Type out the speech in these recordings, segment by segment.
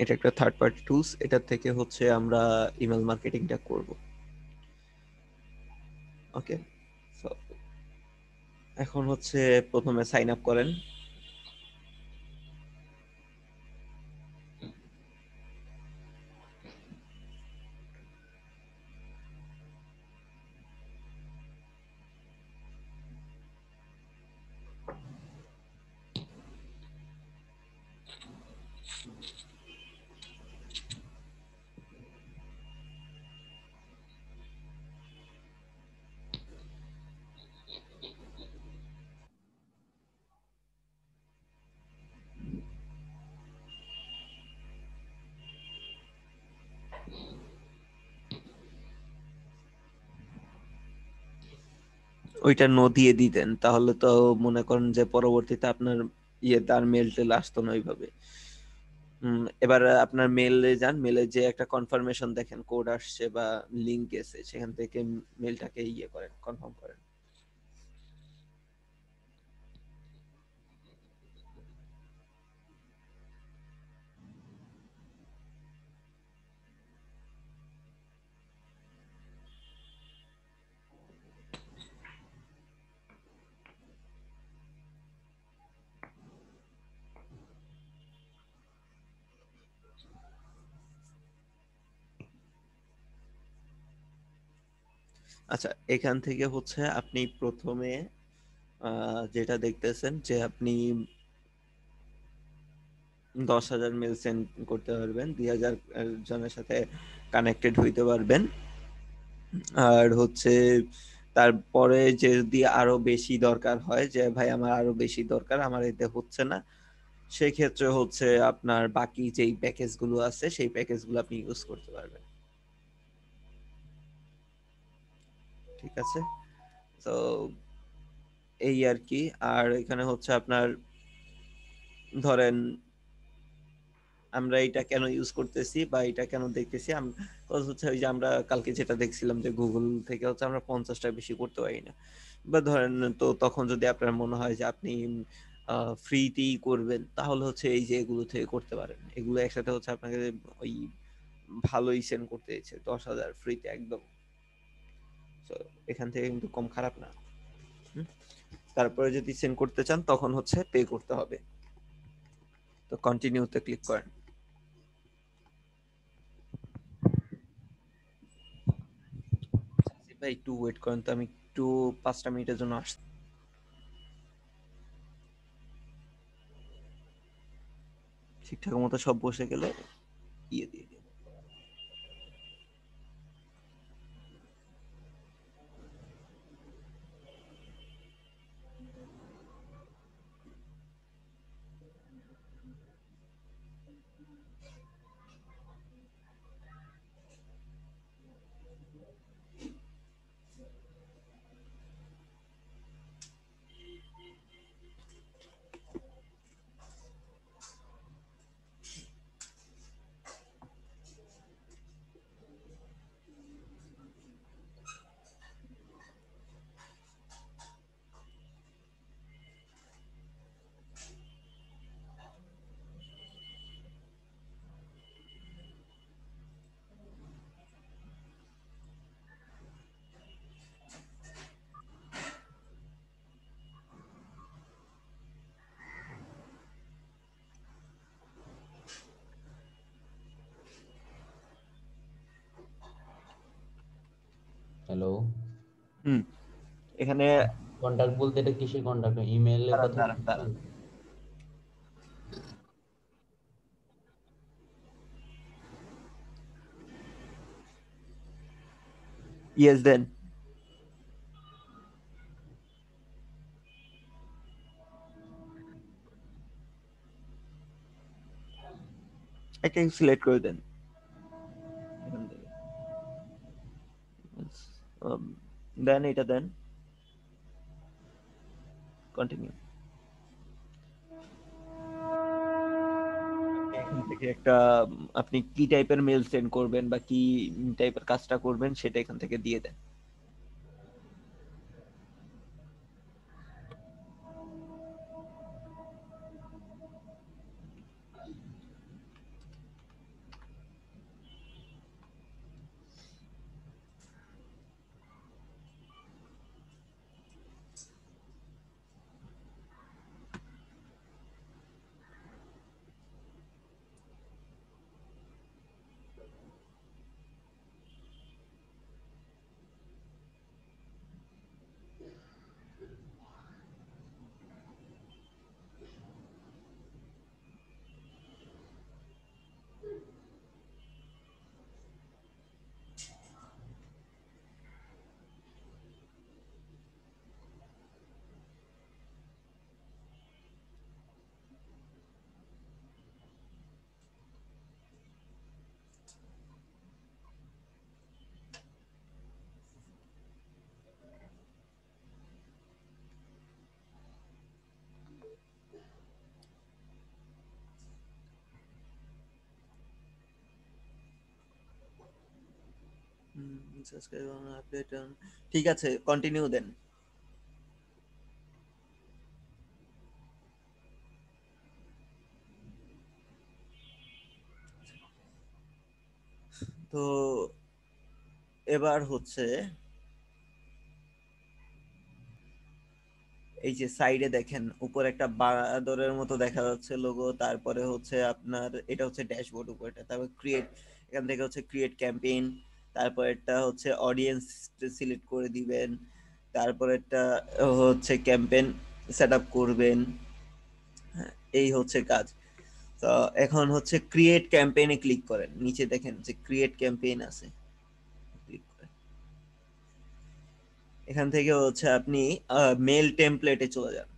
এটা একটা third party tools. এটা থেকে হচ্ছে আমরা ইমেল মার্কেটিংটা করব। ওকে, সো এখন হচ্ছে প্রথমে সাইন আপ করেন। ওইটা নো দিয়ে দিতেন, তাহলে তো মনে করেন যে পরবর্তীতে আপনার তার মেল টেল আসতো না ওইভাবে। এবার আপনার মেলে যান, মেলে যে একটা কনফার্মেশন দেখেন কোড আসছে বা লিংক এসে, সেখান থেকে মেলটাকে করেন, কনফার্ম করেন। আচ্ছা, এখান থেকে হচ্ছে আপনি প্রথমে যেটা দেখতেছেন যে আপনি 10,000 মেল সেন্ড করতে পারবেন, 2,000 জনের সাথে কানেক্টেড হইতে পারবেন। আর হচ্ছে তারপরে যদি আরো বেশি দরকার হয়, যে ভাই আমার আরো বেশি দরকার, আমার এতে হচ্ছে না, সেক্ষেত্রে হচ্ছে আপনার বাকি যেই প্যাকেজ গুলো আছে সেই প্যাকেজ গুলো আপনি ইউজ করতে পারবেন। ঠিক আছে, তো এই আর কি। আর এখানে হচ্ছে আপনার ধরেন আমরা এটা কেন ইউজ করতেছি বা এটা কেন দেখতেছি, হচ্ছে ওই যে আমরা কালকে যেটা দেখছিলাম যে গুগল থেকে হচ্ছে আমরা 50টা বেশি করতে পারি না। বা ধরেন, তো তখন যদি আপনার মনে হয় যে আপনি ফ্রিতেই করবেন, তাহলে হচ্ছে এই যে এগুলো থেকে করতে পারেন। এগুলো একসাথে হচ্ছে আপনাকে ওই ভালোই সেন্ড করতে দিচ্ছে, 10,000 ফ্রিতে একদম। তো এখান থেকে কিন্তু কম খারাপ না। হুম? তারপরে যদি সেন্ড করতে চান তখন হচ্ছে পে করতে হবে। তো কন্টিনিউতে ক্লিক করেন। ভাই একটু ওয়েট করেন তো, আমি একটু 5টা মিনিটের জন্য আসছি। ঠিকঠাক মতো সব বসে গেলে দিয়ে দিই। হ্যালো। হুম, এখানে কন্টাক্ট বলতে এটা কিসের কন্টাক্ট? ইমেইলের দাঁড়ান কথা দাঁড়ান বলছেন? দাঁড়ান, ইয়েস দেন। একটা সিলেক্ট করে দেন এখান থেকে। দেন, এটা দেন, কন্টিনিউ। এখান থেকে একটা আপনি কি টাইপের মেল সেন্ড করবেন বা কি টাইপের কাজটা করবেন সেটা এখান থেকে দিয়ে দেন। সাবস্ক্রাইব অন আপডেট অন, ঠিক আছে কন্টিনিউ দেন। তো এবার হচ্ছে এই যে সাইডে দেখেন উপরে একটা বাঁদরের মতো দেখা যাচ্ছে লোগো, তারপরে হচ্ছে আপনার এটা হচ্ছে ড্যাশবোর্ড উপরটা, তারপর ক্রিয়েট, এখান থেকে হচ্ছে ক্রিয়েট ক্যাম্পেইন, তারপর এটা হচ্ছে অডিয়েন্স সিলেক্ট করে দিবেন, তারপর এটা হচ্ছে ক্যাম্পেইন সেট আপ করবেন। হ্যাঁ, এই হচ্ছে কাজ। তো এখন হচ্ছে ক্রিয়েট ক্যাম্পেইনে ক্লিক করেন, নিচে দেখেন যে ক্রিয়েট ক্যাম্পেইন আছে, ক্লিক করেন। এখান থেকে হচ্ছে আপনি মেল টেমপ্লেটে চলে যান।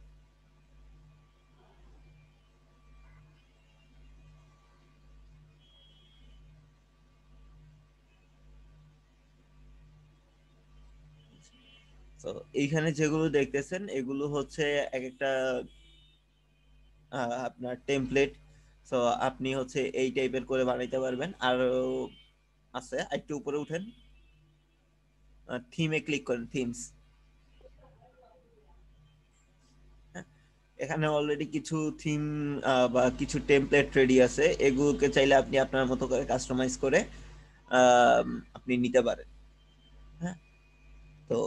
তো এইখানে যেগুলো দেখতেছেন এগুলো হচ্ছে এক একটা আপনার টেমপ্লেট। সো আপনি হচ্ছে এই টাইপের করে বানাইতে পারবেন। আর আছে একটু উপরে উঠেন, থিমে ক্লিক করেন, থিমস। এখানে অলরেডি কিছু থিম বা কিছু টেমপ্লেট রেডি আছে, এগুলোকে চাইলে আপনি আপনার মতো করে কাস্টমাইজ করে আপনি নিতে পারেন। হ্যাঁ, তো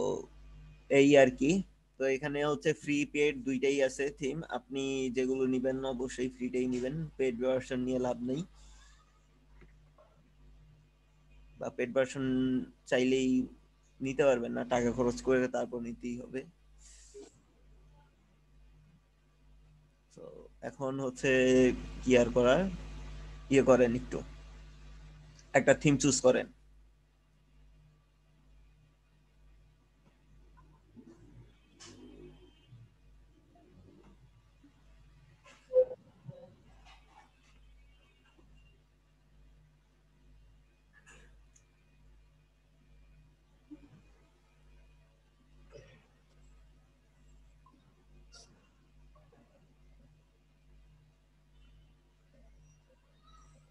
এই আর কি। তো এখানে হচ্ছে ফ্রি পেড দুইটাই আছে থিম, আপনি যেগুলো নিবেন না অবশ্যই ফ্রিটাই নিবেন, পেড ভার্সন নিয়ে লাভ নেই, বা পেড ভার্সন চাইলেই নিতে পারবেন না, টাকা খরচ করে তারপর নিতেই হবে। তো এখন হচ্ছে কি আর করার, ইয়ে করেন একটু, একটা থিম চুজ করেন।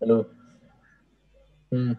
হ্যালো। হুম।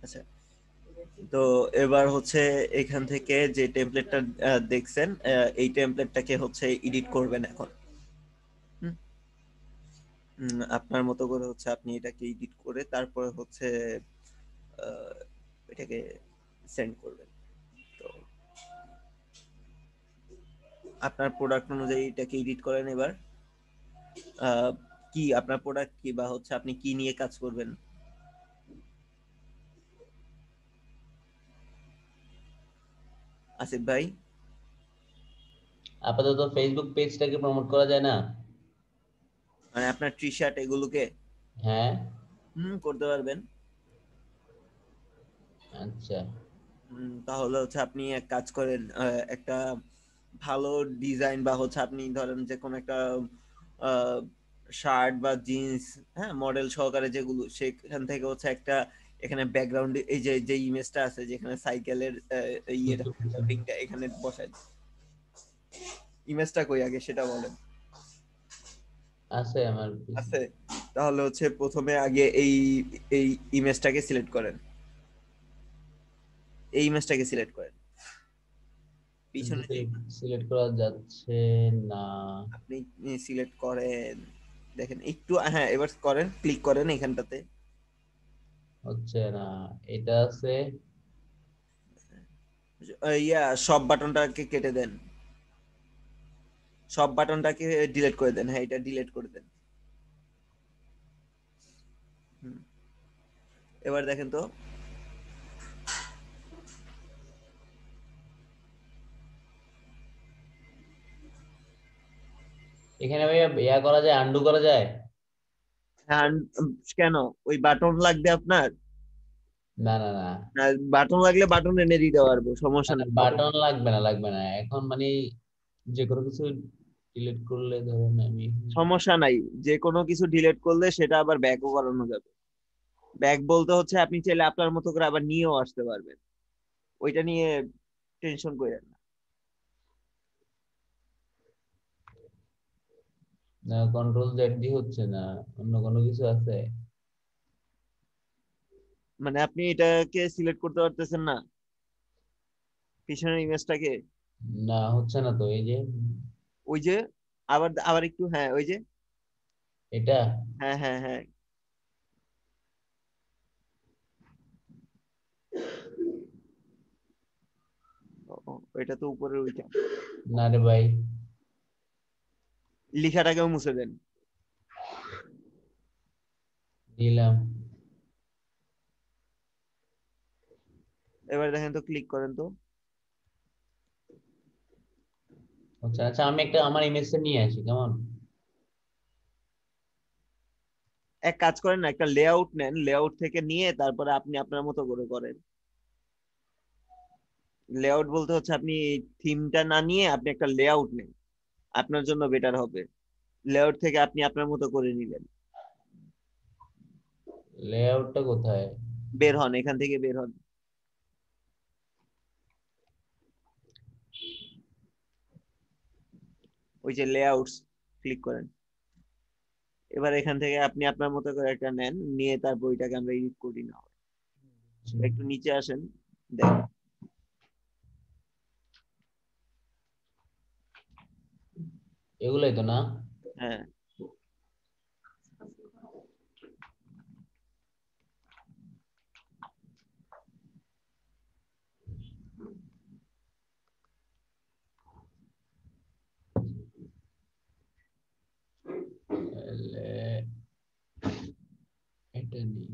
আচ্ছা, তো এবার হচ্ছে এখান থেকে যে টেমপ্লেটটা দেখছেন, এই টেমপ্লেটটাকে হচ্ছে এডিট করবেন এখন। হুম, আপনার মতো করে হচ্ছে আপনি এটাকে এডিট করে তারপরে হচ্ছে আহ, এটাকে সেন্ড করবেন। তো আপনার প্রোডাক্ট অনুযায়ী এটাকে এডিট করেন এবার। আহ, কি আপনার প্রোডাক্ট কি, বা হচ্ছে আপনি কি নিয়ে কাজ করবেন আসিফ ভাই? আপাতত ফেসবুক পেজটাকে প্রমোট করা যায় না? মানে আপনার টি শার্ট এগুলোকে? হ্যাঁ। করতে পারবেন। আচ্ছা। তাহলে হচ্ছে আপনি এক কাজ করেন, একটা ভালো ডিজাইন বা হচ্ছে আপনি ধরেন যে কোনো একটা শার্ট বা জিন্স, হ্যাঁ মডেল সহকারে যেগুলো, সেখান থেকে হচ্ছে একটা এখানে ব্যাকগ্রাউন্ড, এই যে যে ইমেজটা আছে যেখানে সাইকেলের ইয়েটা লোডিংটা এখানে বসাই, ইমেজটা কই আগে সেটা বলেন। আছে আমার পিসি। আছে, তাহলে হচ্ছে প্রথমে আগে এই এই ইমেজটাকে সিলেক্ট করেন, এই ইমেজটাকে সিলেক্ট করেন, পিছনে কিন্তু যে সিলেক্ট করা যাচ্ছে না। আপনি সিলেক্ট করেন, দেখেন একটু, হ্যাঁ এবার করেন, ক্লিক করেন এখানটাতে। হচ্ছে না, এটা আছে। সব বাটনটাকে কেটে দেন, সব বাটনটাকে ডিলিট করে দেন, হ্যাঁ এটা ডিলিট করে দেন। হুম, এবার দেখেন তো। এখানে ভাইয়া ইয়া করা যায়, আন্ডু করা যায়? হ্যাঁ, কেন ওই বাটন লাগবে আপনার? না না না, না, বাটন লাগলে বাটন এনে দিতে পারবো, সমস্যা নেই তবে। বাটন লাগবে না, লাগবে না এখন মানে যে কোনো কিছু ডিলিট করলে ধরেন আমি। সমস্যা নাই, যে কোনো কিছু ডিলিট করলে সেটা আবার ব্যাকও করানো যাবে। ব্যাক বলতে হচ্ছে আপনি চাইলে আপনার মতো করে আবার নিয়েও আসতে পারবেন, ওইটা নিয়ে টেনশন করেন না। না, কন্ট্রোল জেড দিয়ে হচ্ছে না, অন্য কোনো কিছু আছে? মানে আপনি এটাকে সিলেক্ট করতে পারতেছেন না, পিছনের ইমেজটাকে? না, হচ্ছে না তো, এই যে ওই যে, আবার আবার একটু, হ্যাঁ ওই যে, এটা। হ্যাঁ হ্যাঁ হ্যাঁ। ওইটা তো উপরের ওইটা। না রে ভাই। লিখাটাকেও মুছে দেন। দিলাম। এবার দেখেন তো, ক্লিক করেন তো। আচ্ছা আচ্ছা, আমি একটা আমার ইমেজটা নিয়ে আসি কেমন? এক কাজ করেন না, একটা লেআউট নেন, লেআউট থেকে নিয়ে তারপরে আপনি আপনার মতো করে করেন। লেআউট বলতে হচ্ছে আপনি থিমটা না নিয়ে আপনি একটা লেআউট নেন, আপনার জন্য বেটার হবে। লেআউট থেকে আপনি আপনার মতো করে নিলেন। লেআউটটা কোথায়? বের হন, এখান থেকে বের হন। ওই যে লেআউটস, ক্লিক করেন। এবার এখান থেকে আপনি আপনার মতো করে একটা নেন, নিয়ে তারপর ওইটাকে আমরা এডিট করি না। একটু নিচে আসেন, দেখেন। এগুলাই তো না? হ্যাঁ, তাহলে এটা নেই।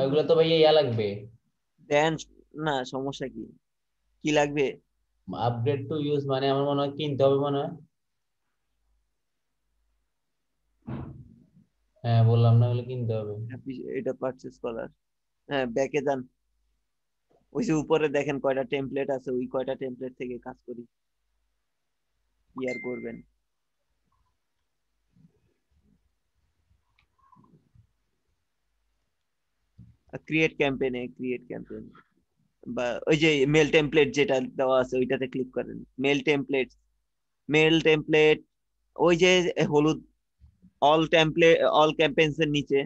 এগুলো তো ভাইয়া ইয়া লাগবে। দেন। না, সমস্যা কি, কি লাগবে? আপগ্রেড টু ইউজ মানে আমার মনে হয় কিনতে হবে মনে হয়। হ্যাঁ বললাম না, এগুলো কিনতে হবে। এটা পারচেজ করার, হ্যাঁ ব্যাকে যান। ওই যে উপরে দেখেন কয়টা টেমপ্লেট আছে, ওই কয়টা টেমপ্লেট থেকে কাজ করি, কি আর করবেন। ক্রিয়েট ক্যাম্পেইনে, ক্রিয়েট ক্যাম্পেইন, বা ওই যে মেল টেমপ্লেট যেটা দেওয়া আছে ওইটাতে ক্লিক করেন। মেল টেমপ্লেট, মেল টেমপ্লেট, ওই যে হলুদ, অল টেমপ্লেট, অল ক্যাম্পেইনস এর নিচে।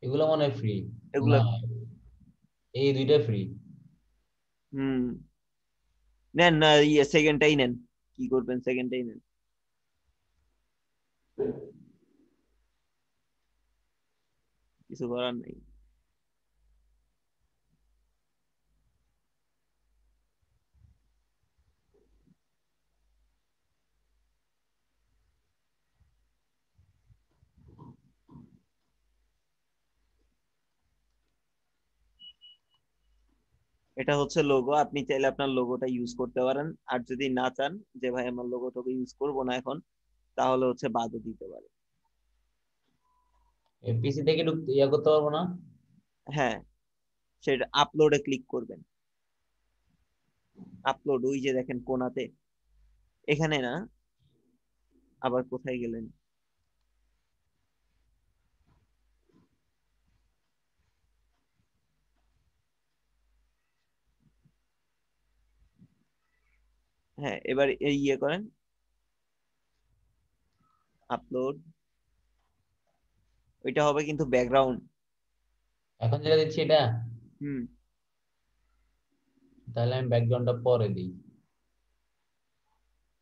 এগুলো মনে হয় ফ্রি। এগুলা, না, এই দুইটা ফ্রি। হুম, নেন না, ইয়ে সেকেন্ডটাই নেন, কি করবেন, সেকেন্ডটাই নেন। কিছু করার নেই। এটা হচ্ছে লোগো, আপনি চাইলে আপনার লোগোটা ইউজ করতে পারেন, আর যদি না চান যে ভাই আমার লোগোটাকে ইউজ করবো না এখন, তাহলে হচ্ছে বাদও দিতে পারে। পিসি থেকে ঢুকতে ইয়া করতে পারবো না? হ্যাঁ, সেটা আপলোডে ক্লিক করবেন। আপলোড, ওই যে দেখেন কোনাতে, এখানে না, আবার কোথায় গেলেন? হ্যাঁ, এবার এই ইয়ে করেন, আপলোড। ওইটা হবে কিন্তু ব্যাকগ্রাউন্ড। এখন যেটা দিচ্ছি এটা, হুম। তাহলে আমি ব্যাকগ্রাউন্ডটা পরে দিই।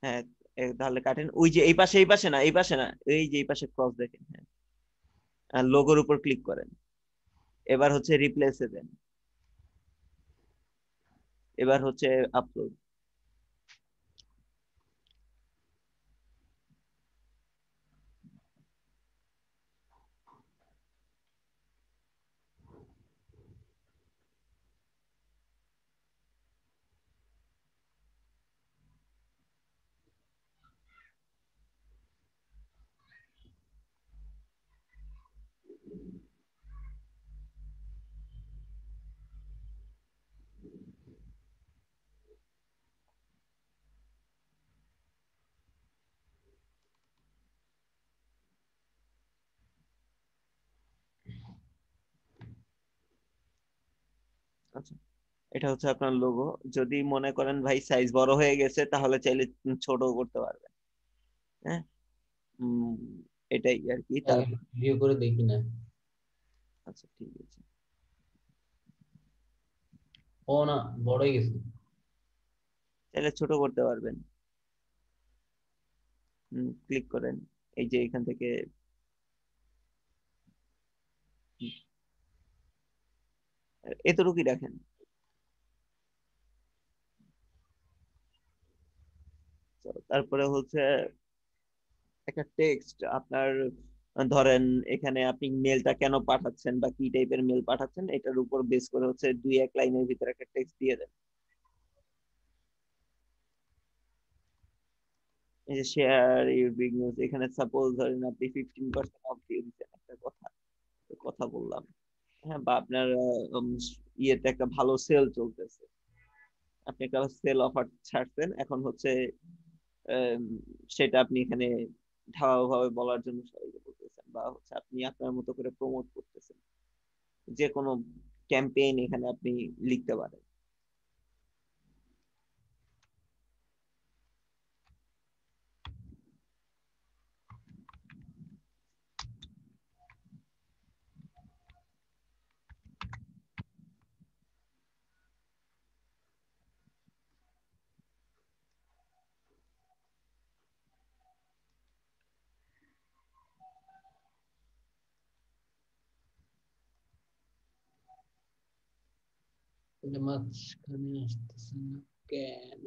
হ্যাঁ, তাহলে কাটেন, ওই যে এই পাশে, এই পাশে না, এই পাশে না, এই যে এই পাশে ক্রস দেখেন, হ্যাঁ, লোগোর উপর ক্লিক করেন। এবার হচ্ছে রিপ্লেসে দেন। এবার হচ্ছে আপলোড। আচ্ছা, এটা হচ্ছে আপনার লোগো। যদি মনে করেন ভাই সাইজ বড় হয়ে গেছে, তাহলে চাইলে ছোট করতে পারবেন। হ্যাঁ। উম, এটাই আর কি। আগে তারপর ভিডিও করে দেখি না। আচ্ছা, ঠিক আছে। ও না, বড় হয়ে গেছে। চাইলে ছোট করতে পারবেন। ক্লিক করেন, এই যে এখান থেকে এতটুকুই রাখেন। তো তারপরে হচ্ছে একটা টেক্সট আপনার, ধরেন এখানে আপনি মেলটা কেন পাঠাচ্ছেন বা কি টাইপের মেল পাঠাচ্ছেন, এটার উপর বেস করে হচ্ছে 2-1 লাইনের ভিতরে একটা টেক্সট দিয়ে দেন। এই যে শেয়ার ইউর বিগ নিউজ, এখানে সাপোজ ধরেন আপনি 15% অফ দিয়ে দিচ্ছেন একটা কথা, কথা বললাম। হ্যাঁ, বা আপনার ইয়েতে একটা ভালো সেল চলতেছে, আপনি একটা সেল অফার ছাড়ছেন, এখন হচ্ছে আম, সেটা আপনি এখানে ঢালাওভাবে বলার জন্য সবাইকে বলতেছেন, বা হচ্ছে আপনি আপনার মতো করে প্রমোট করতেছেন। যে কোনো ক্যাম্পেইন এখানে আপনি লিখতে পারেন। এটা মাঝখানে আসতেছে না কেন?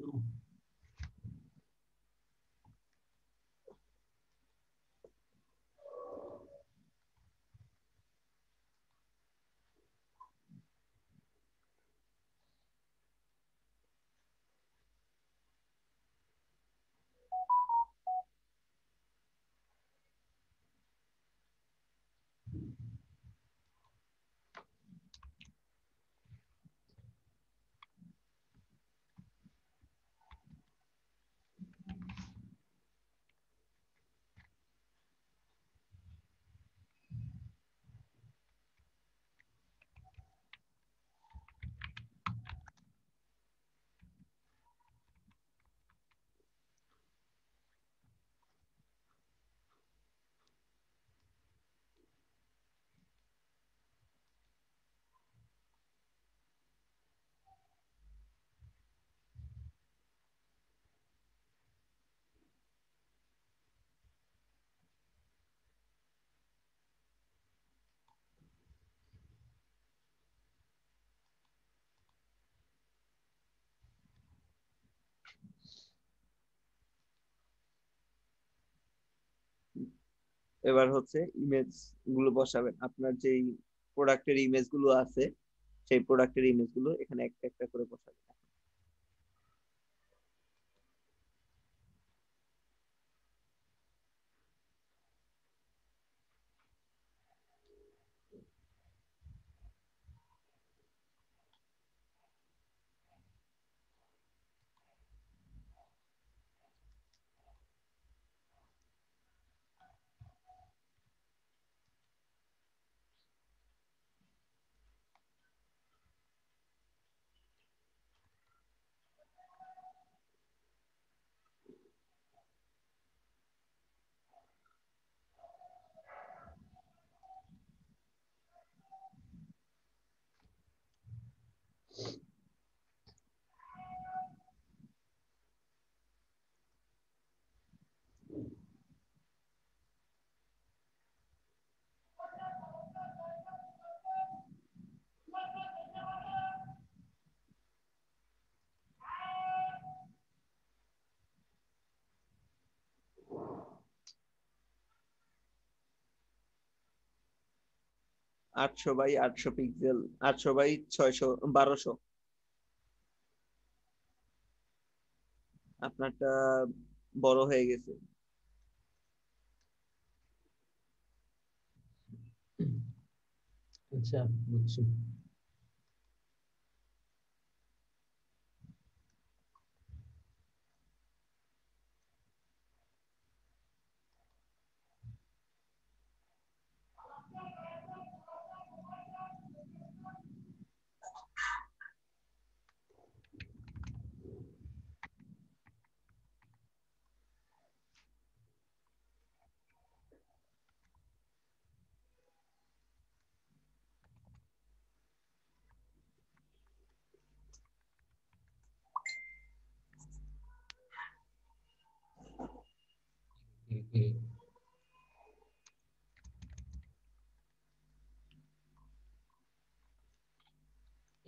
এবার হচ্ছে ইমেজ গুলো বসাবেন, আপনার যেই প্রোডাক্টের ইমেজ গুলো আছে, সেই প্রোডাক্টের ইমেজ গুলো এখানে একটা একটা করে বসাবেন। 800 বাই 800 পিক্সেল, 800 বাই 600, 1200। আপনারটা বড় হয়ে গেছে। আচ্ছা, বুঝছি।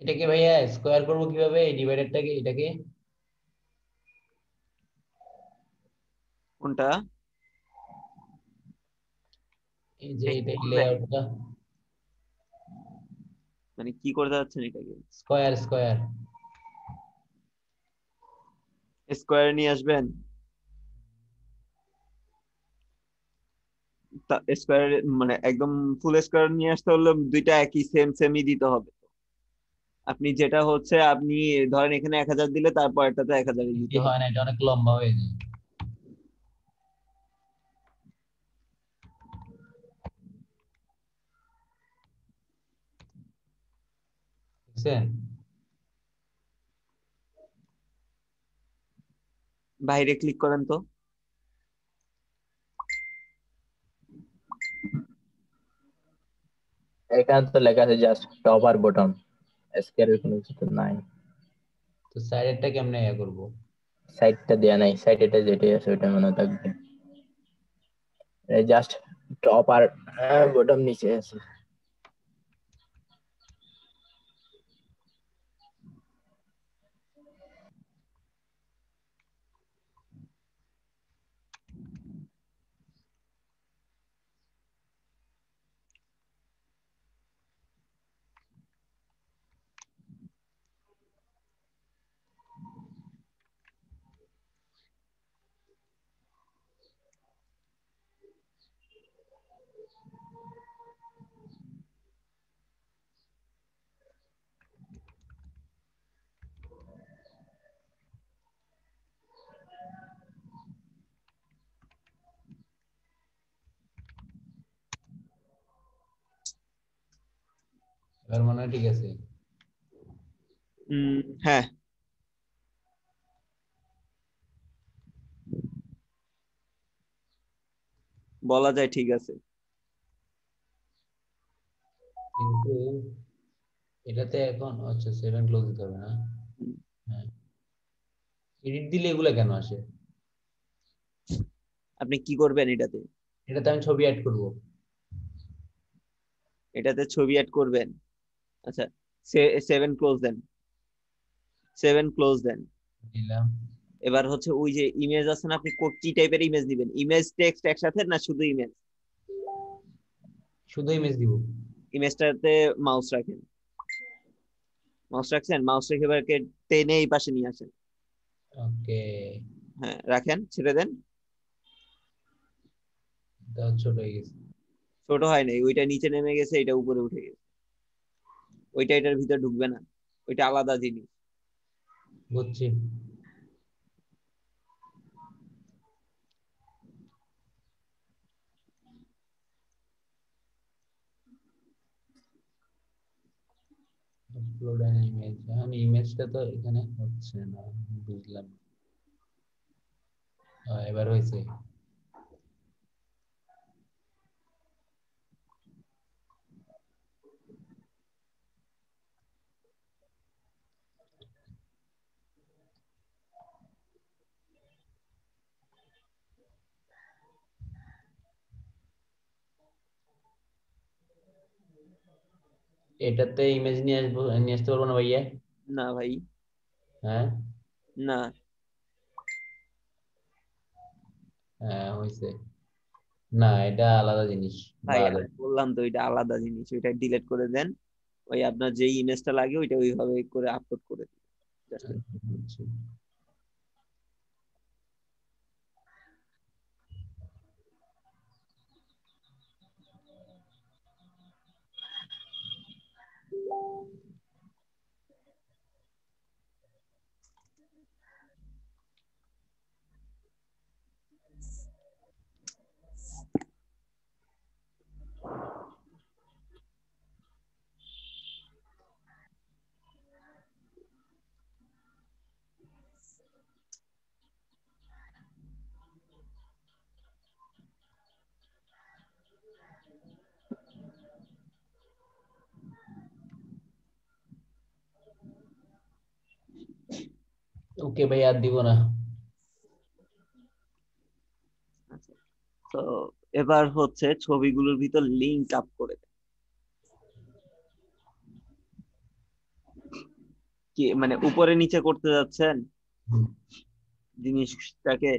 এটাকে ভাইয়া স্কোয়ার করবো কিভাবে, এই ডিভাইডারটাকে, এটাকে? কোনটা? এই যে এটা কি এটা করবেন? লেআউটটা। মানে কি করতে যাচ্ছেন এটাকে? Square square. স্কোয়ারে নিয়ে আসবেন? স্কোয়ার মানে একদম ফুল স্কোয়ার নিয়ে আসতে হলে দুইটা একই সেমই দিতে হবে। আপনি যেটা হচ্ছে আপনি ধরেন এখানে 1000 দিলে তারপর এটাতে 1000 বেশি দিতে হয় হবে। না, এটা অনেক লম্বা হয়ে যায়। বুঝছেন? বাইরে ক্লিক করেন তো। এখানে তো লেখা আছে জাস্ট টপ আর বটম, স্কয়ারের কোনো কিছু তো নাই। তো সাইডেরটা কেমনে ইয়া করবো? সাইডটা দেয়া নাই, সাইড এটা যেটাই আছে ওটা মনে থাকবে। জাস্ট টপ আর বটম নিচে আছে। এবার মনে হয় ঠিক আছে। হ্যাঁ, বলা যায় ঠিক আছে। কিন্তু এটাতে এখন আচ্ছা 7 ক্লোজ দিতে হবে না? হুম, হ্যাঁ। এডিট দিলে এগুলা কেন আসে? আপনি কি করবেন এটাতে? এটাতে আমি ছবি অ্যাড করব। এটাতে ছবি অ্যাড করবেন? আচ্ছা, 7 ক্লোজ দেন, 7 ক্লোজ দেন। দিলাম। এবার হচ্ছে ওই যে ইমেজ আছে না, আপনি কি টাইপের ইমেজ দিবেন? ইমেজ টেক্সট একসাথে না শুধু ইমেজ? শুধু ইমেজ দিব। ইমেজটাতে মাউস রাখেন। মাউস রাখছেন? মাউস রেখে এবার টেনে এই পাশে নিয়ে আসেন। ওকে। হ্যাঁ, রাখেন, ছেড়ে দেন। এটা ছোট হয়ে গেছে। ছোট হয় নাই, ওইটা নিচে নেমে গেছে, এটা উপরে উঠে গেছে। ওইটা এটার ভিতর ঢুকবে না, ওইটা আলাদা জিনিস। বুঝছি। আপলোড অ্যান ইমেজ, এখন ইমেজটা তো এখানে হচ্ছে না। বুঝলাম। এবার হয়েছে। এটাতে ইমেজ নিয়ে আসবো, নিয়ে আসতে পারবো না ভাইয়া? না ভাই, হ্যাঁ। না। হ্যাঁ হয়েছে। না, এটা আলাদা জিনিস, ভাই বাদ। আমি বললাম তো এটা আলাদা জিনিস, ওইটা ডিলিট করে দেন। ওই আপনার যে ইমেজটা লাগে ওইটা ওইভাবে করে আপলোড করে দিন জাস্ট। আচ্ছা। ওকে ভাই, আর দিব না। আচ্ছা, তো এবার হচ্ছে ছবিগুলোর ভিতর লিংক আপ করে দেন। কি মানে উপরে নিচে করতে যাচ্ছেন হুম। জিনিসটাকে,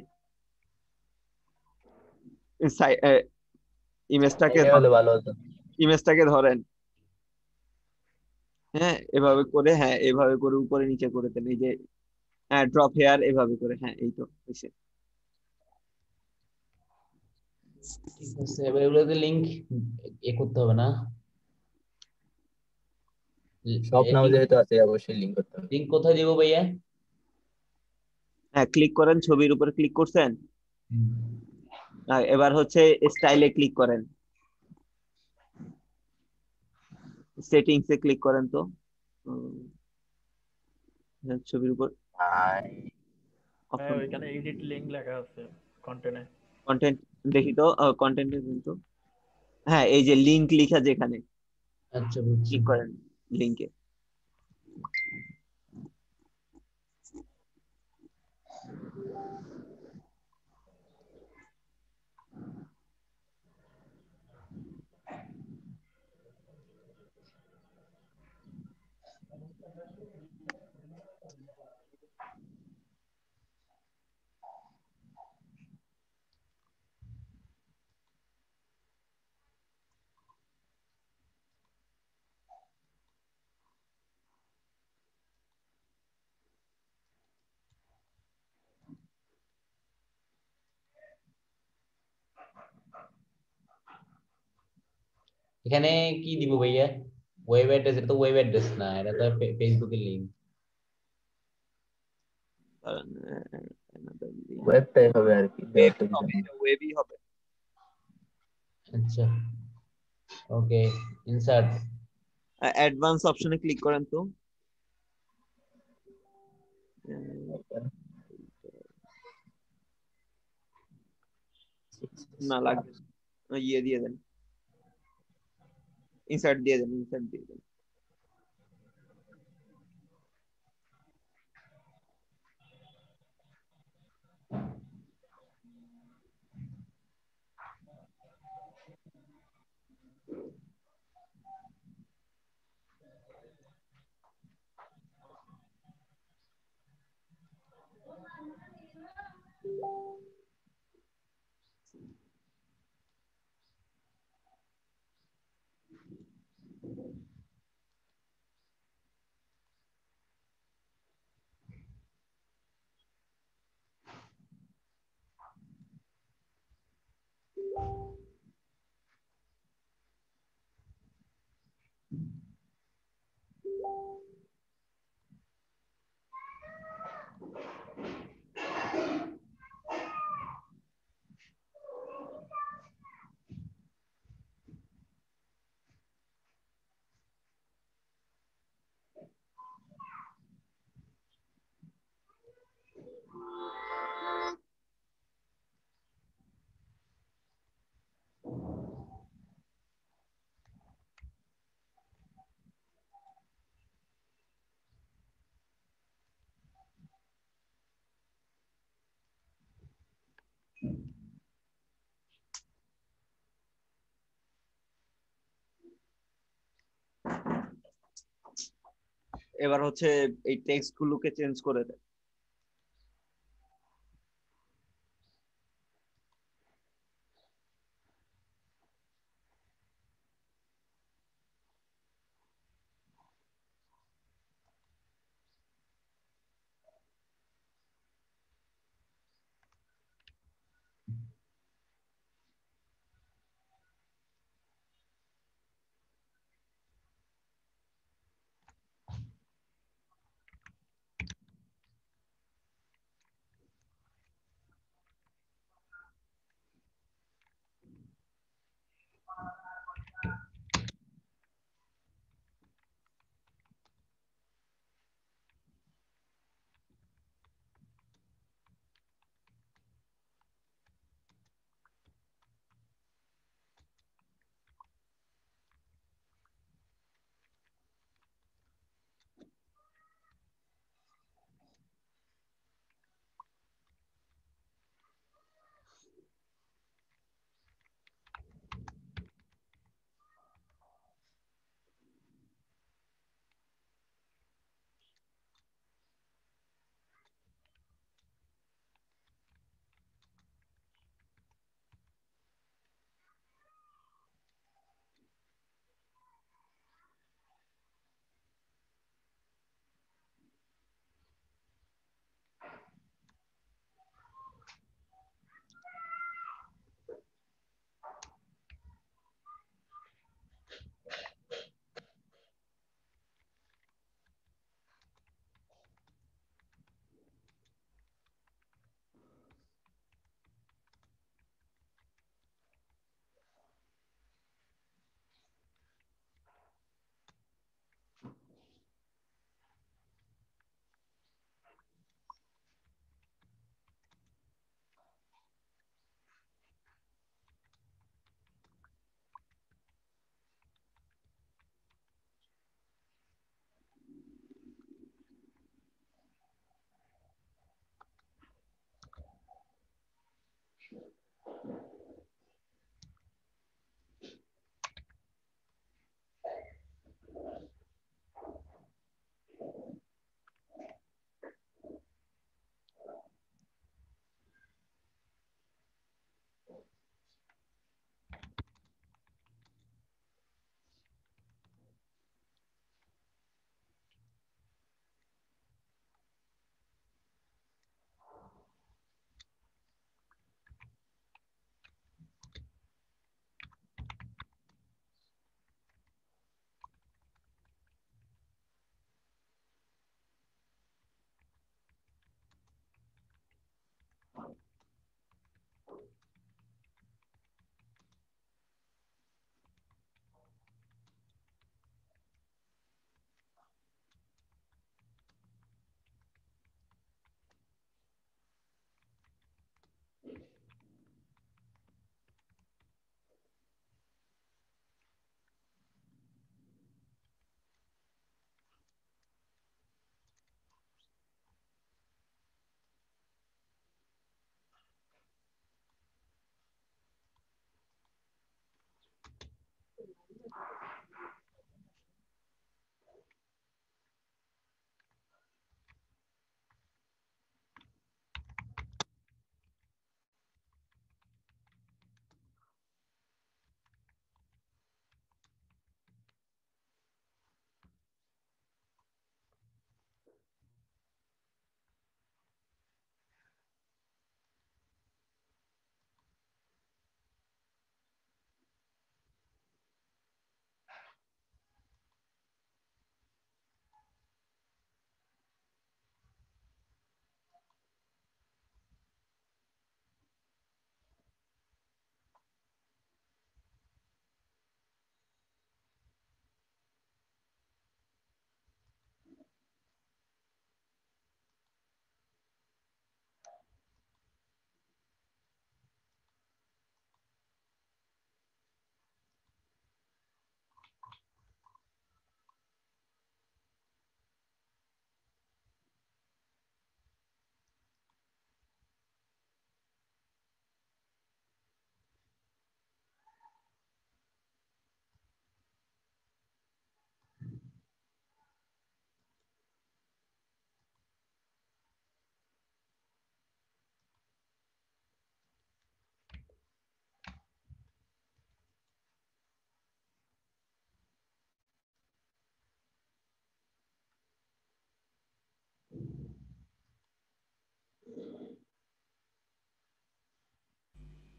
ইমেজটাকে এটা হলে ভালো হতো। ইমেজটাকে ধরেন, হ্যাঁ এভাবে করে, হ্যাঁ এভাবে করে উপরে নিচে করে দেন, এই যে হ্যাঁ ড্রপ হেয়ার এভাবে করে, হ্যাঁ এই তো হয়েছে। ঠিক আছে, এবার এগুলোতে লিংক এ করতে হবে না? সব নাম যেহেতু আছে অবশ্যই লিঙ্ক করতে হবে। লিংক কোথায় দিব ভাইয়া? হ্যাঁ ক্লিক করেন, ছবির উপরে ক্লিক করছেন। এবার হচ্ছে স্টাইলে ক্লিক করেন, সেটিংসে ক্লিক করেন তো। উম, ছবির উপর ভাই অপশন, ওইখানে এডিট লিংক লেখা আছে কন্টেন্টে। কন্টেন্ট দেখি তো, কন্টেন্টে কিন্তু হ্যাঁ এই যে লিংক লিখা যেখানে আচ্ছা, বুঝছি। ক্লিক করেন লিংকে। এখানে কি দিব ভাইয়া? Web address? এটা তো ওয়েব অ্যাড্রেস না, এটা তো ফেসবুকের লিংক। ওয়েবটাই হবে আর কি, দেওয়ার তো কিছু নেই। ওয়েবই হবে। আচ্ছা, ওকে, ইনসার্ট। অ্যাডভান্স অপশনে ক্লিক করেন তো। না লাগবে না। ইয়ে দিয়ে দেন, ইনসার্ট দিয়ে দেন, ইনসার্ট দিয়ে দেন। এবার হচ্ছে এই টেক্সট গুলোকে চেঞ্জ করে দেন।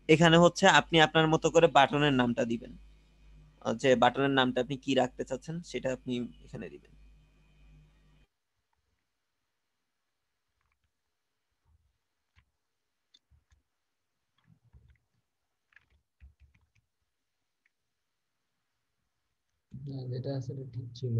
এখানে হচ্ছে আপনি আপনার মতো করে বাটনের নামটা দিবেন, যে বাটনের নামটা আপনি কি রাখতে চাচ্ছেন সেটা আপনি এখানে দিবেন। না, যেটা আসলে ঠিক ছিল।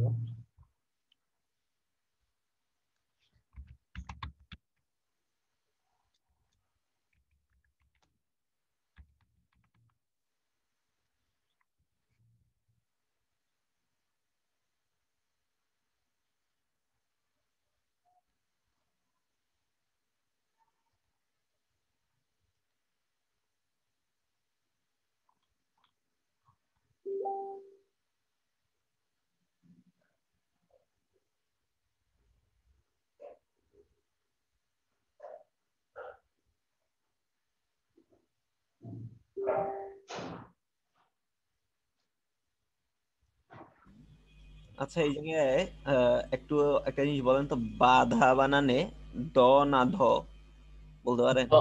আচ্ছা, এই জায়গায় একটু একটা জিনিস বলেন তো, বাধা বানানে দ না ধ বলতে পারেন? ধ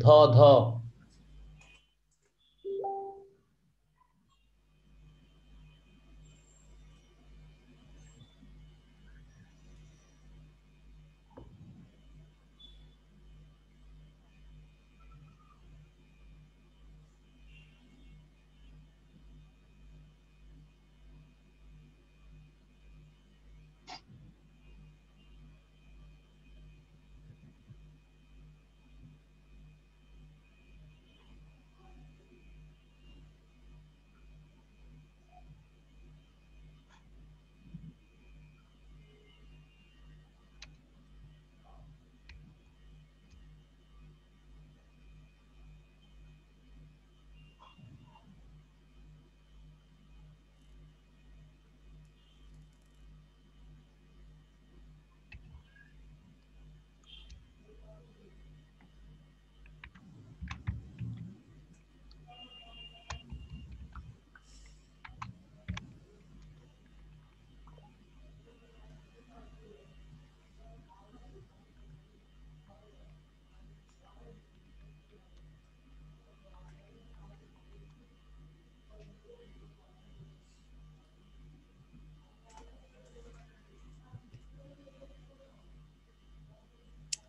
ধ ধ।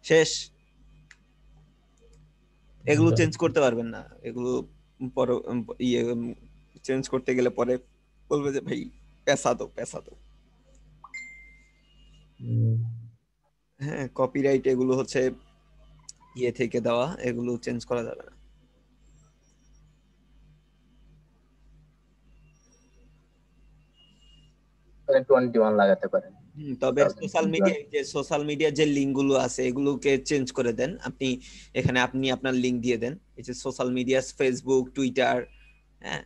শেষ। এগুলো চেঞ্জ করতে পারবেন না, এগুলো পরে ইয়ে চেঞ্জ করতে গেলে পরে বলবে যে ভাই পেশা দো পেশা দো। হ্যাঁ, কপিরাইট এগুলো হচ্ছে ইয়ে থেকে দেওয়া, এগুলো চেঞ্জ করা যাবে না। মানে 21 লাগাতে পারেন। তবে সোশ্যাল 2021 মিডিয়ার যে লিঙ্ক গুলো আছে এগুলোকে চেঞ্জ করে দেন আপনি। এখানে আপনি আপনার লিঙ্ক দিয়ে দেন, এই যে সোশ্যাল মিডিয়া, ফেসবুক, টুইটার, হ্যাঁ,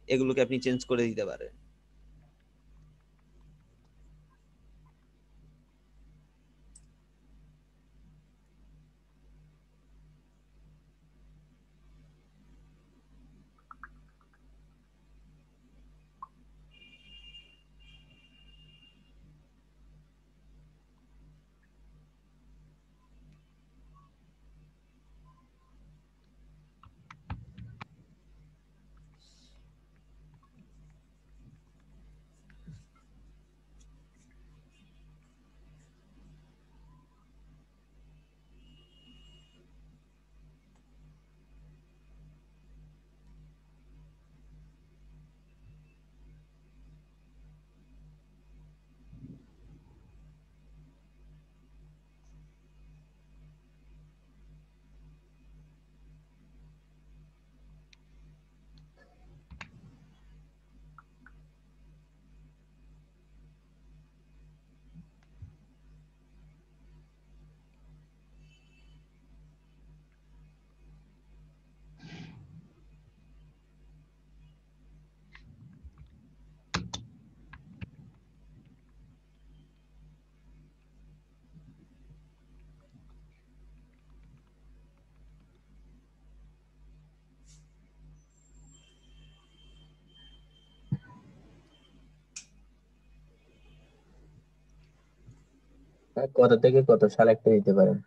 এগুলোকে আপনি চেঞ্জ করে দিতে পারেন। কত থেকে কত সাল একটা দিতে পারেন।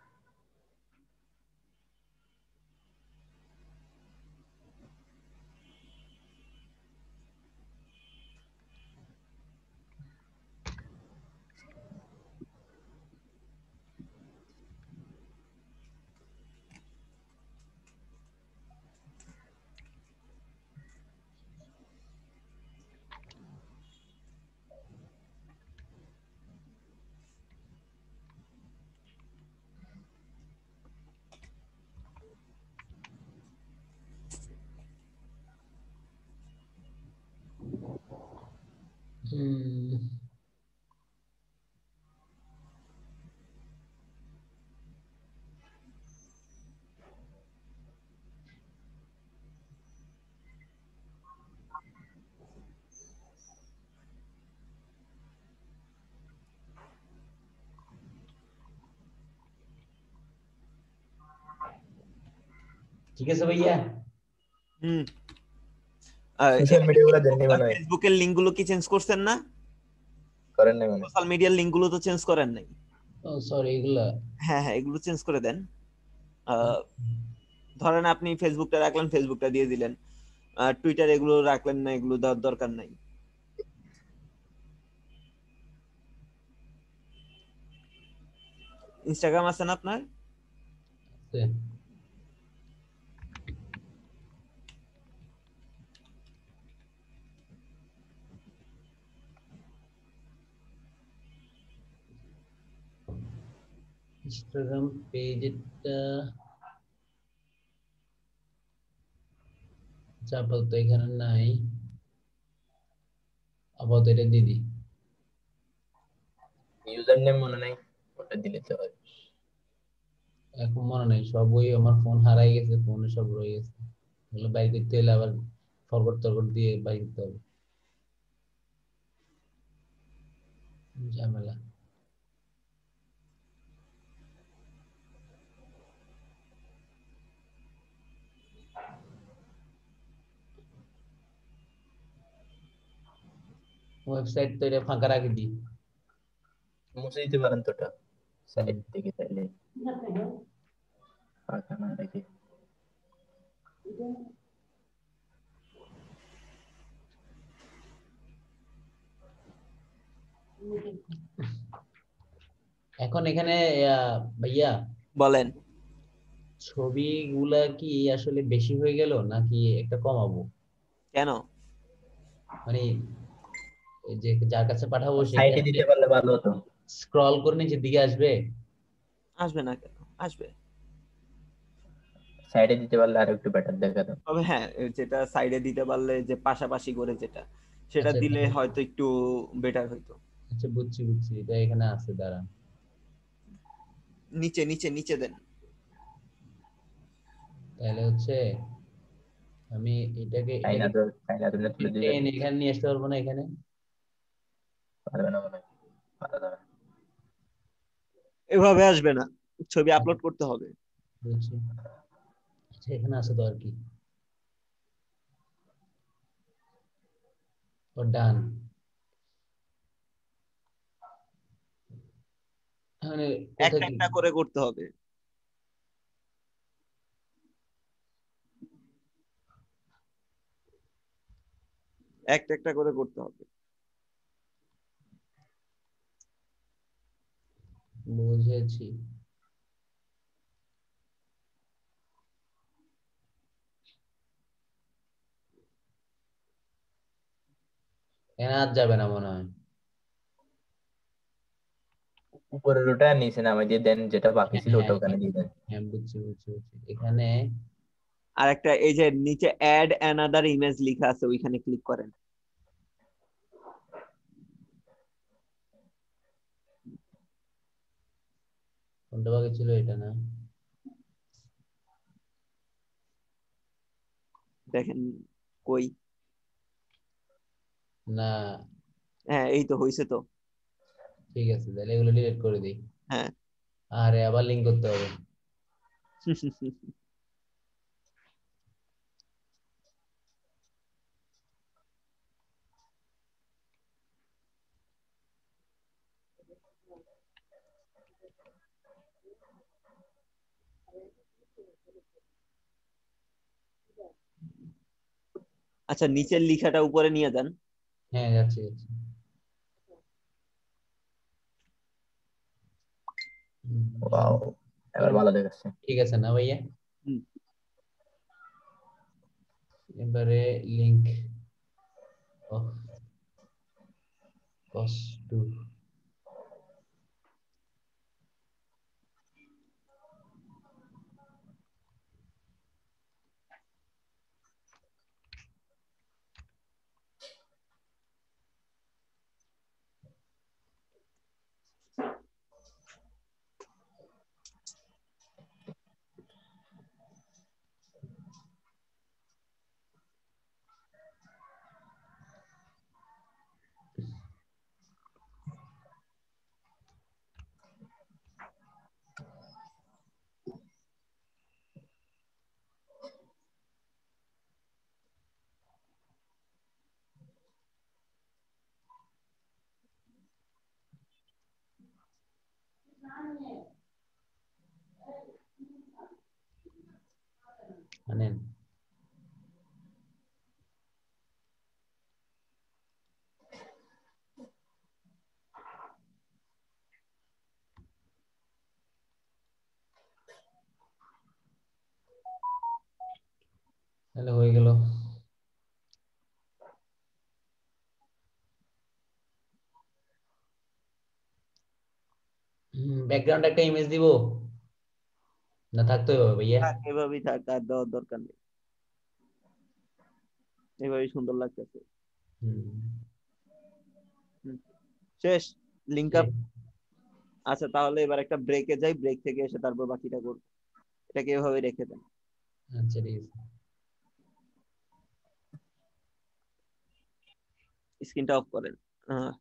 ঠিক আছে ভাইয়া। হুম, সোশ্যাল মিডিয়া গুলো দেননি মনে হয়, ফেসবুকের লিংক গুলো কি চেঞ্জ করছেন না? করেন নাই মনে হয়। সোশ্যাল মিডিয়ার লিংক গুলো তো চেঞ্জ করেন নাই। ও সরি, এগুলা হ্যাঁ হ্যাঁ, এগুলো চেঞ্জ করে দেন। ধরেন আপনি ফেসবুকটা রাখলেন, ফেসবুকটা দিয়ে দিলেন, টুইটার এগুলো রাখলেন না, এগুলো দেওয়ার দরকার নাই। ইনস্টাগ্রাম আছে না আপনার? আছে। ইনস্টাগ্রাম পেজটা আপাতত এখানে নাই, আপাতত এটা দিদি। ইউজার নেম মনে নাই, ওটা দিলে তো হয়। এখন মনে নেই, সব বই আমার ফোন হারাই গেছে, ফোনে সব রয়ে গেছে, এগুলো বাইর করতে হলে আবার ফরওয়ার্ড টরওয়ার্ড দিয়ে বাইর করতে হবে, ঝামেলা। ওয়েবসাইট তো এটা ফাঁকা রাখি দিই। মুছে দিতে পারেন তো ওটা সাইড থেকে তাইলে, ফাঁকা না রেখে। এখন এখানে ভাইয়া বলেন। ছবিগুলা কি আসলে বেশি হয়ে গেল নাকি একটা কমাবো? কেন? মানে এই যে যার কাছে পাঠাবো সে কি সাইটে দিতে পারলে ভালো হতো। স্ক্রল করে নিচের দিকে আসবে? আসবে না কেন? আসবে। সাইডে দিতে পারলে আরো একটু বেটার দেখাতো। তবে হ্যাঁ, যেটা সাইডে দিতে পারলে যে পাশাপাশি করে যেটা, সেটা আচ্ছা দিলে হয়তো একটু বেটার হইতো। আচ্ছা, বুঝছি বুঝছি, এটা এখানে আছে, দাঁড়ান। নিচে নিচে নিচে দেন। তাহলে হচ্ছে আমি এটাকে এটাকে চাইনা তুমি তুলে দিবে। টেনে এখানে নিয়ে আসতে পারবো না এখানে? পারবে না মনে হয়। পারা যাবে না। এভাবে আসবে না, ছবি আপলোড করতে হবে। বুঝছি। আচ্ছা এখানে আছে তো আর কি, ও ডান। মানে কোথায় একটা কি? একটা করে করতে হবে। একটা একটা করে করতে হবে। বুঝেছি। এখানে আর যাবে না মনে হয়। উপরের ওটা নিচে নামাই দিয়ে দেন, যেটা বাকি হ্যাঁ ছিল হ্যাঁ ওটা ওখানে দিয়ে দেন। হ্যাঁ, বুঝছি বুঝছি বুঝছি। এখানে আর একটা এই যে নিচে অ্যাড অ্যানাদার ইমেজ লেখা আছে, ওইখানে ক্লিক করেন। কোনটা বাকি ছিল, এটা না? দেখেন কই। না, হ্যাঁ এই তো হইছে তো। ঠিক আছে, তাহলে এগুলো ডিলিট করে দিই। হ্যাঁ। আরে আবার লিঙ্ক করতে হবে। আচ্ছা নিচের লেখাটা উপরে নিয়ে যান। হ্যাঁ, যাচ্ছি যাচ্ছি। ওয়াও, এবার ভালো দেখাচ্ছে। ঠিক আছে না ভাইয়া? হুম। এবারে লিংক অফ কস্ট। আনেন। তাহলে হয়ে গেল। ব্যাকগ্রাউন্ড একটা ইমেজ দিব না থাকতে হবে ভাইয়া? থাক, এভাবেই থাক, আর দেওয়ার দরকার নেই। এভাবেই সুন্দর লাগতেছে। হুম, শেষ। Link up. শেষ। আচ্ছা তাহলে এবার একটা ব্রেকে যাই, ব্রেক থেকে এসে তারপর বাকিটা করবো। এটাকে এভাবে রেখে দেন। আচ্ছা ঠিক আছে। স্ক্রিনটা অফ করেন। আহ,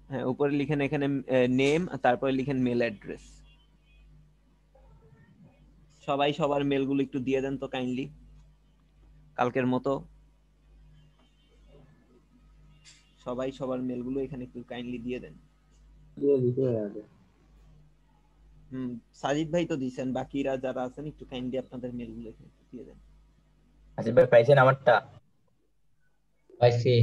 হ্যাঁ, উপরে লিখেন এখানে নেম, তারপরে লিখেন মেল অ্যাড্রেস। সবাই সবার মেলগুলো একটু দিয়ে দেন তো কাইন্ডলি, কালকের মতো। সবাই সবার মেলগুলো এখানে একটু কাইন্ডলি দিয়ে দেন। সাজিদ ভাই তো দিয়েছেন, বাকিরা যারা আছেন একটু কাইন্ডলি আপনাদের মেলগুলো এখানে একটু দিয়ে দেন। আসিফ ভাই পাইছেন আমারটা? পাইছি।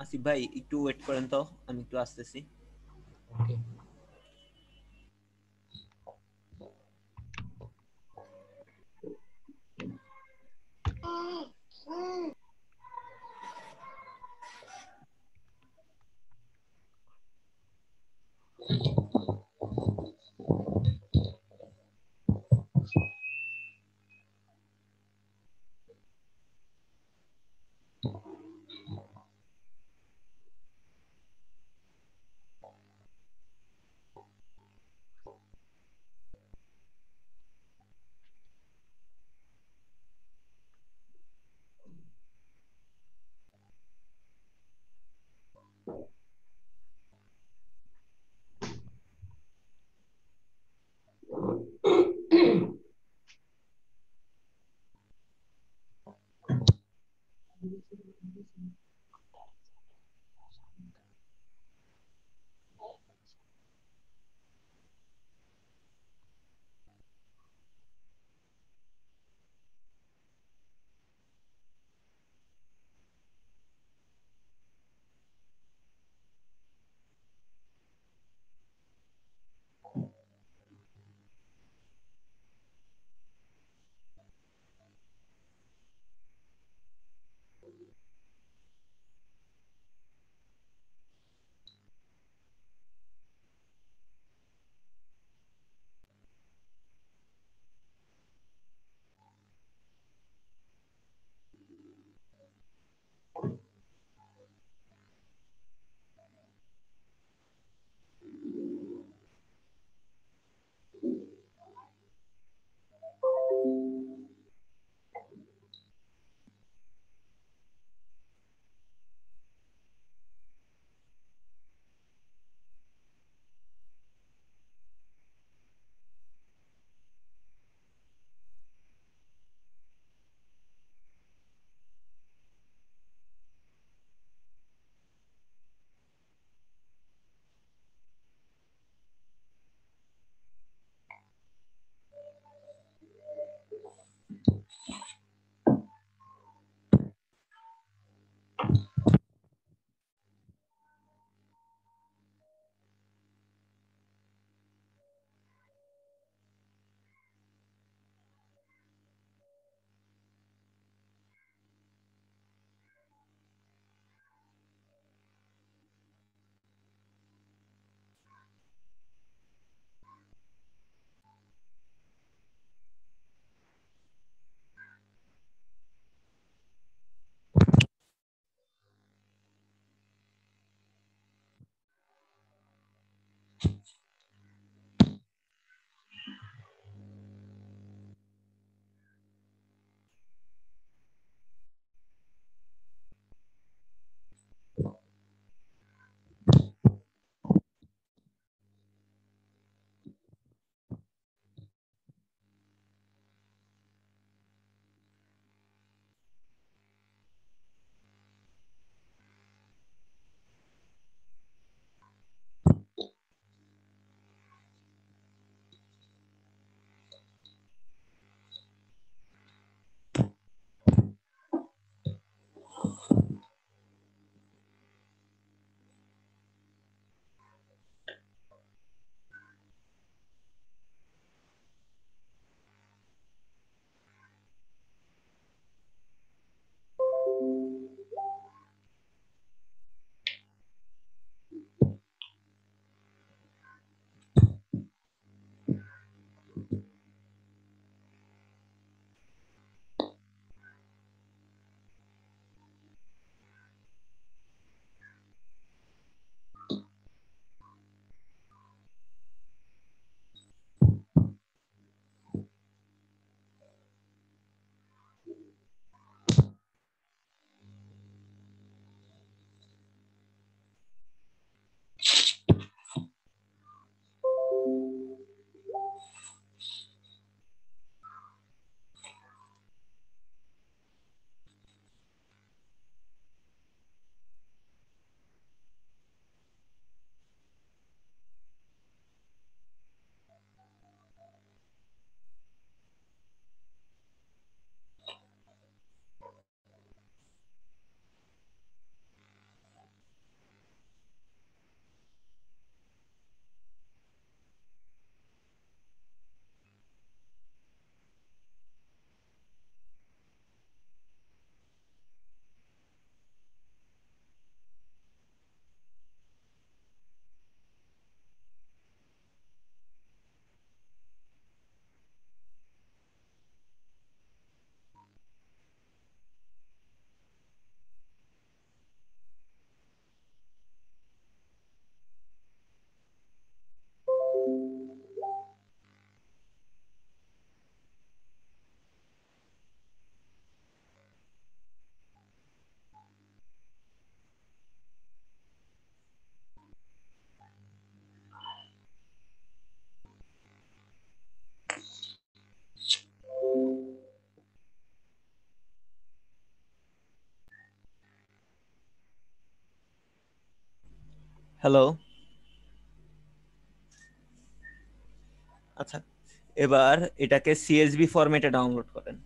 আসিফ ভাই একটু ওয়েট করেন তো, আমি একটু আসতেছি। ওকে। হ্যালো। আচ্ছা, এবার এটাকে সিএসভি ফরম্যাটে ডাউনলোড করেন।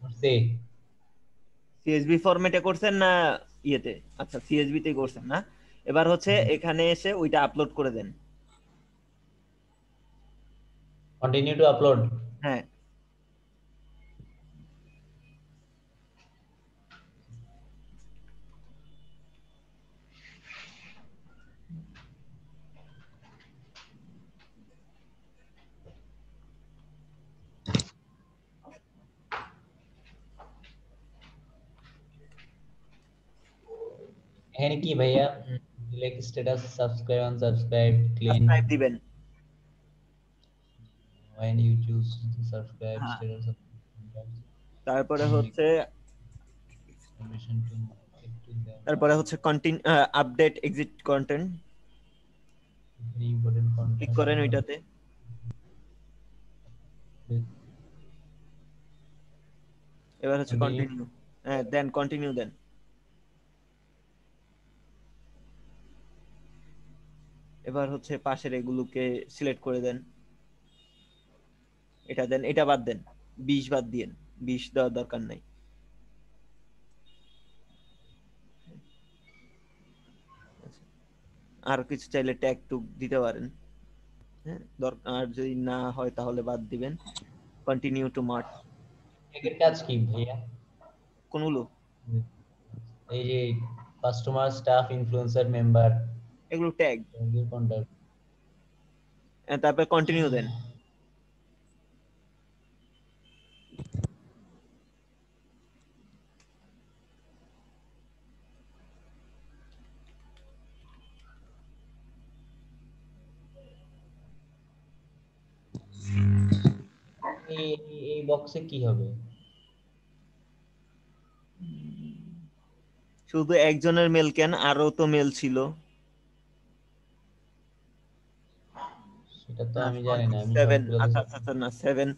করছি। সিএসভি ফরম্যাটে করছেন না ইয়েতে? আচ্ছা, সিএসভি তে করছেন না। এবার হচ্ছে এখানে এসে ওইটা আপলোড করে দেন। Continue to upload. হ্যাঁ, এখানে কি ভাইয়া? Like status, subscribe, unsubscribe, clean. Subscribe দিবেন। when you choose to subscribe হ্যাঁ, status of তারপরে হচ্ছে permission to them তারপরে হচ্ছে update exit content very important click content করেন ওইটাতে। এবার হচ্ছে continue কন্টিনিউ। হ্যাঁ, দেন কন্টিনিউ দেন। এবার হচ্ছে পাশের এগুলোকে সিলেক্ট করে দেন। এটা দেন, এটা বাদ দেন, 20 বাদ দিয়েন, 20 দেওয়ার দরকার নাই। আর কিছু চাইলে ট্যাগ টুক দিতে পারেন। হ্যাঁ, দরকার যদি না হয় তাহলে বাদ দিবেন। Continue to March. এর কাজ কি ভাইয়া? কোনগুলো? এই যে কাস্টমার, স্টাফ, ইনফ্লুয়েন্সার, মেম্বার, এগুলো ট্যাগ। এগুলোর কন্টাক্ট। তারপর কন্টিনিউ দেন। এই এই বক্সে কি হবে? শুধু একজনের মেল কেন, আরো তো মেল ছিল। সেটা তো আমি জানি না, আমি 7, সবগুলো তো আচ্ছা আচ্ছা আচ্ছা, না 7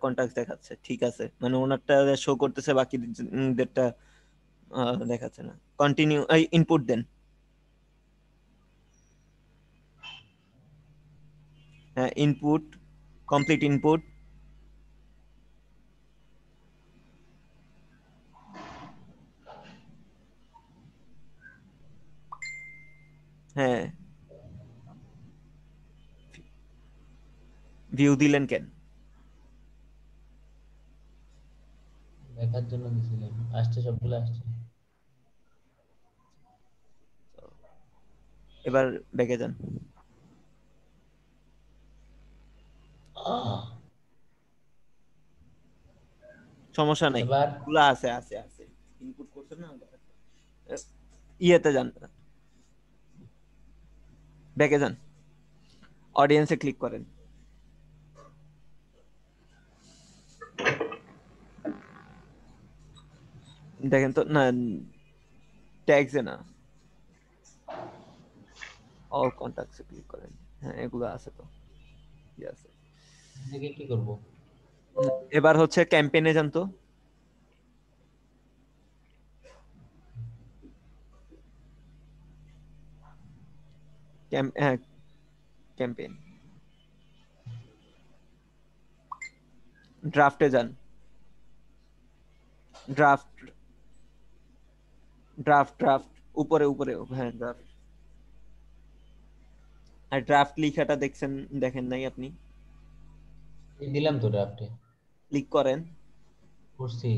কন্টাক্ট দেখাচ্ছে, ঠিক আছে, মানে ওনারটা শো করতেছে, বাকিদেরটা দেখাচ্ছে না। কন্টিনিউ, ইনপুট দেন। হ্যাঁ, ইনপুট, কমপ্লিট ইনপুট। হ্যাঁ, ভিউ দিলেন কেন? দেখার জন্য দিছিলাম, আসছে, সবগুলো আসছে। এবার ব্যাকে যান। সমস্যা নাই, এবার গুলা আছে আছে আছে, ইনপুট করছেন না। ইয়েতে যান, ব্যাকে যান, অডিয়েন্সে ক্লিক করেন। দেখেন তো, না ট্যাগসে না, অল কন্টাক্টসে ক্লিক করেন। হ্যাঁ, এগুলো আছে তো, কি আছে। দেখে কি করব? এবার হচ্ছে ক্যাম্পেইনে যান তো। হ্যাঁ, ক্যাম্পেইন, ড্রাফটে যান। ড্রাফট ড্রাফট ড্রাফট, উপরে উপরে, হ্যাঁ ড্রাফট। আর ড্রাফট লিখাটা দেখছেন, দেখেন নাই আপনি? এই দিলাম তো ড্রাফটে। ক্লিক করেন। করছি।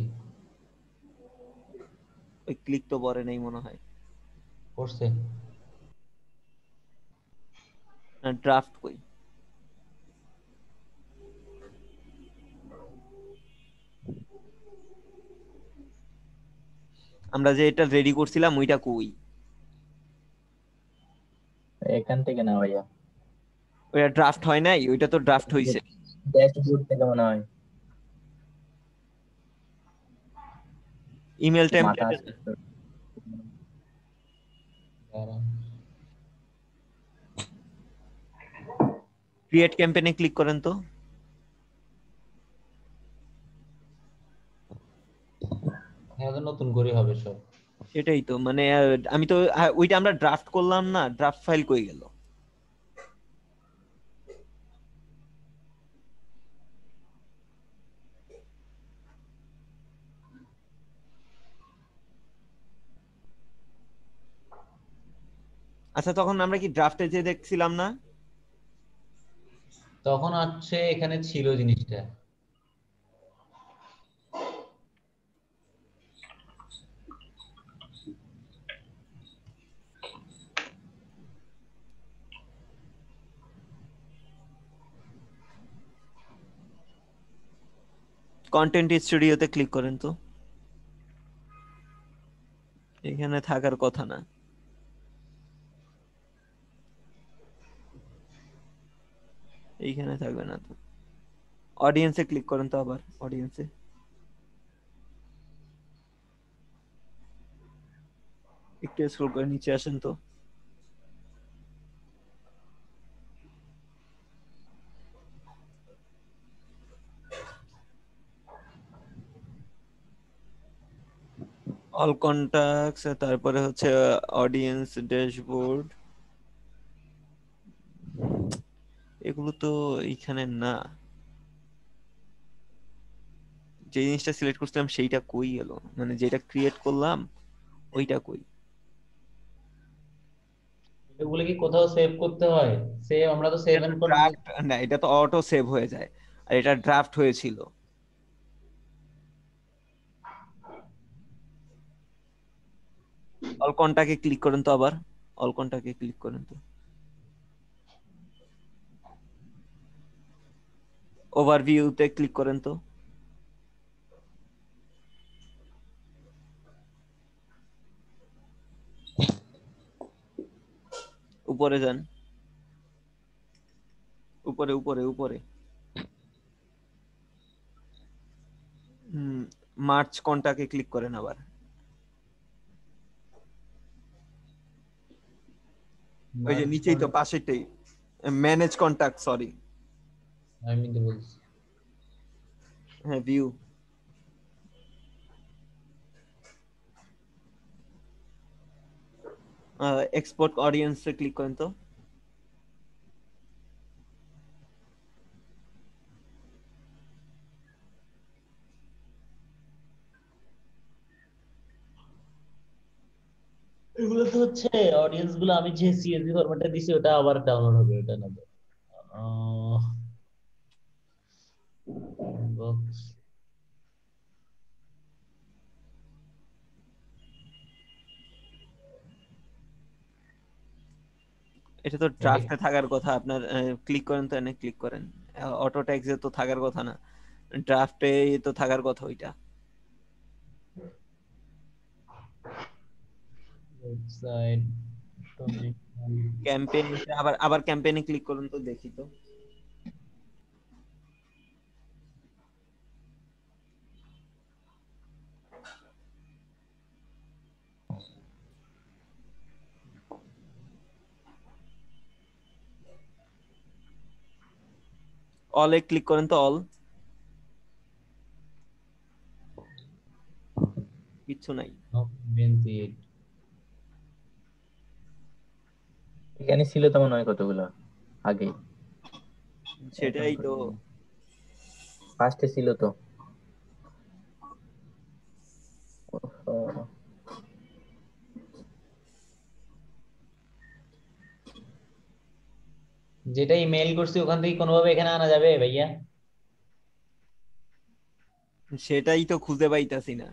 ওই ক্লিক তো পরে নেই মনে হয়। করছে। ড্রাফট কই? আমরা যে এটা রেডি করছিলাম ওইটা কই? এখান থেকে না ভাইয়া, ওইটা ড্রাফট হয় নাই, ওইটা তো ড্রাফট হইছে। ড্যাশবোর্ড থেকে মনে হয়। ইমেল মাথা টেমপ্লেট আসছে। ক্রিয়েট ক্যাম্পেইনে ক্লিক করেন তো। হ্যাঁ, তো নতুন করে হবে সব। সেটাই তো মানে আমি তো ওইটা আমরা ড্রাফট করলাম না, ড্রাফট ফাইল কই গেল? আচ্ছা তখন আমরা কি ড্রাফটে যে দেখছিলাম না? তখন হচ্ছে এখানে ছিল জিনিসটা। কন্টেন্ট স্টুডিওতে ক্লিক করেন তো। এখানে থাকার কথা না। এইখানে থাকবে না তো। অডিয়েন্সে ক্লিক করেন তো আবার, অডিয়েন্সে। একটু স্ক্রল করে নিচে আসেন তো। অল কন্টাক্টস, তারপরে হচ্ছে অডিয়েন্স ড্যাশবোর্ড, এগুলো তো এইখানে না। যে জিনিসটা সিলেক্ট করছিলাম সেইটা কই গেল, মানে যেটা ক্রিয়েট করলাম ওইটা কই? এগুলো কি কোথাও সেভ করতে হয়? সেভ, আমরা তো সেভ এটা তো এন্ড ফর। ড্রাফট না, এটা তো অটো সেভ হয়ে যায়, আর এটা ড্রাফট হয়েছিল। অলকনটাকে ক্লিক করেন তো আবার, অলকনটাকে ক্লিক করেন তো। ওভারভিউতে ক্লিক করেন তো। উপরে যান, উপরে উপরে উপরে। মার্চ কন্টাকে ক্লিক করেন আবার। ওই যে নিচেই তো পাশেরটাই, ম্যানেজ কন্টাক্ট, সরি। আমি তো বলছি হ্যাঁ, ভিউ। এক্সপোর্ট অডিয়েন্সে ক্লিক করেন তো। এগুলো তো হচ্ছে অডিয়েন্স গুলো, আমি যে সিএসভি ফরম্যাটে দিছি ওটা আবার ডাউনলোড হবে, ওটা না তো। বক্স এটা তো ড্রাফটে থাকার কথা আপনার। ক্লিক করেন তো, এনে ক্লিক করেন। অটো ট্যাক্সে তো থাকার কথা না, ড্রাফটে তো থাকার কথা ওইটা। ওয়েবসাইট ক্যাম্পেইন, আবার আবার ক্যাম্পেইনে ক্লিক করুন তো, দেখি তো। অলে ক্লিক করেন তো, অল। কিচ্ছু নাই। এখানে ছিল তো মনে হয় কতগুলো আগে, সেটাই তো। ফার্স্টে ছিল তো। ও, যেটা ইমেল করছি ওখান থেকে কোনোভাবে এখানে আনা যাবে ভাইয়া? সেটাই তো খুঁজে পাইতাছি না,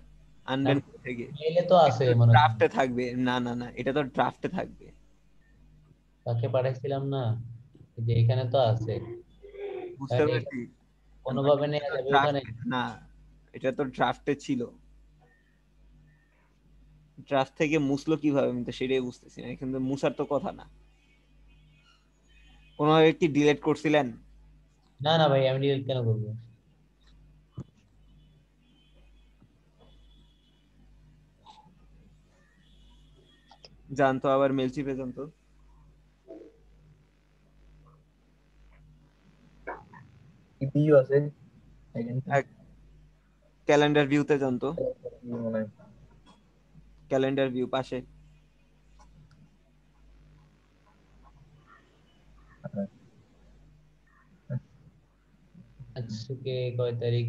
আনবেন থেকে। মেইলে তো আছে মনে হচ্ছে, ড্রাফটে থাকবে, না না না, এটা তো ড্রাফটে থাকবে। তাকে পাঠাইছিলাম না, এই যে এখানে তো আছে। বুঝতে তাহলে পারছি, কোনোভাবে নেওয়া যাবে ওখানে? ড্রাফট না, এটা তো ড্রাফটে ছিল। ট্রাস্ট থেকে মুছলো কিভাবে, আমি তো সেটাই বুঝতেছি না। এখানে তো মুছার তো কথা না। কোনোভাবে কি ডিলিট করছিলেন? না না ভাই, আমি ডিলিট কেন করবো? জানতো আবার মেল চিপে জানতো। CPU আছে এখানে ক্যালেন্ডার ভিউতে জানতো, মনে হয়। ক্যালেন্ডার ভিউ পাশে। আজকে কয় তারিখ?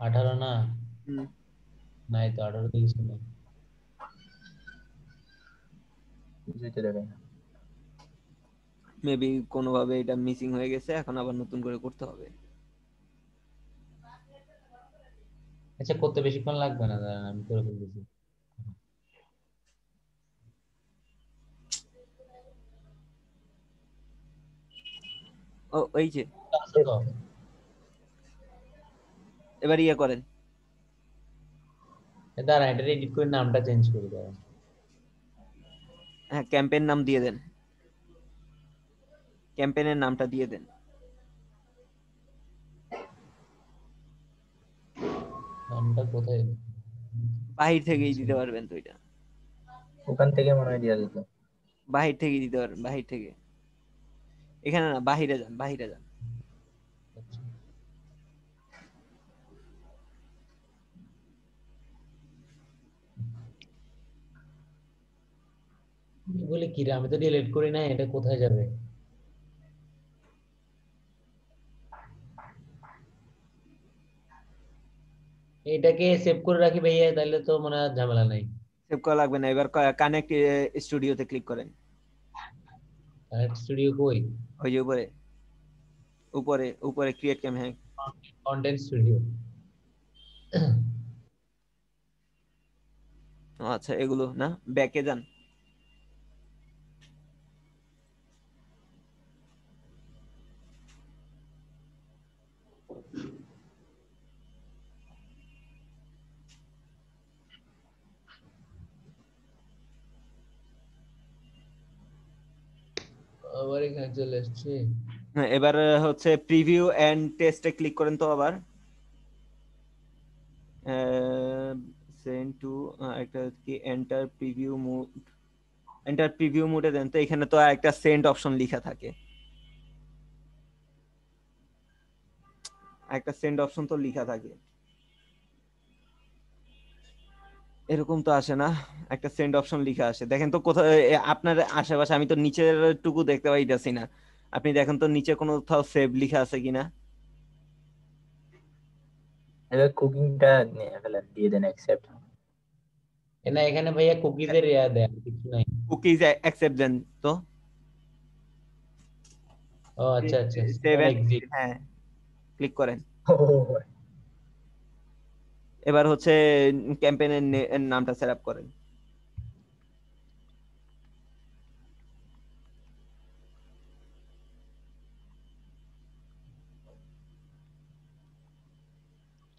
18 না? হুম, নাই তো, 18 তো কিছু নেই। কিছুই তো দেখায় না। মেবি কোনোভাবে এটা মিসিং হয়ে গেছে, এখন আবার নতুন করে করতে হবে। আচ্ছা, করতে বেশিক্ষণ লাগবে না, দাঁড়ান আমি করে ফেলতেছি। ও এই যে আছে তো? এবার ইয়ে করেন। দাঁড়ান, এটা এডিট করে নামটা চেঞ্জ করে দাঁড়ান। হ্যাঁ, ক্যাম্পেইন নাম দিয়ে দেন, ক্যাম্পেইনের নামটা দিয়ে দেন। নামটা কোথায়? বাহির থেকেই দিতে পারবেন তো এটা, ওখান থেকে মনে হয় দেওয়া যেত। বাহির থেকেই দিতে পারবেন, বাহির থেকে। এখানে না, বাহিরে যান, বাহিরে যান। আচ্ছা। বলে কি রে, আমি তো ডিলিট করি না, এটা কোথায় যাবে? এটাকে সেভ করে রাখি ভাইয়া, তাহলে তো মনে হয় আর ঝামেলা নাই। সেভ করা লাগবে না। এবার কানেক্ট স্টুডিওতে ক্লিক করেন। কানেক্ট স্টুডিও কই? ওই যে উপরে, উপরে উপরে ক্রিয়েট ক্যাম, হ্যাঁ। Content studio. ও আচ্ছা, এগুলো না, ব্যাকে যান। আবার এখানে চলে আসছে। হ্যাঁ, এবার হচ্ছে প্রিভিউ এন্ড টেস্টে ক্লিক করেন তো আবার। সেন্ড টু একটা কি enter preview mode, enter preview মোডে দেন তো। এখানে তো একটা সেন্ড অপশন লেখা থাকে, একটা সেন্ড অপশন তো লেখা থাকে। এরকম তো আসে না, একটা সেন্ড অপশন লেখা আসে। দেখেন তো কোথায় আপনার আশেপাশে, আমি তো নিচের টুকু দেখতে পাইতেছি না। আপনি দেখেন তো নিচে কোথাও সেভ লেখা আছে কিনা। এবার কুকিংটা দিয়ে দেন অ্যাকসেপ্ট। না, এখানে ভাইয়া কুকিজের ইয়া দেয়, কিছু নাই। কুকিজ অ্যাকসেপ্ট দেন তো। ও আচ্ছা আচ্ছা, সেভ সেভ এন্ড, এক্সিট। হ্যাঁ, ক্লিক করেন। ও এবার হচ্ছে ক্যাম্পেইনের নামটা সেট আপ করেন।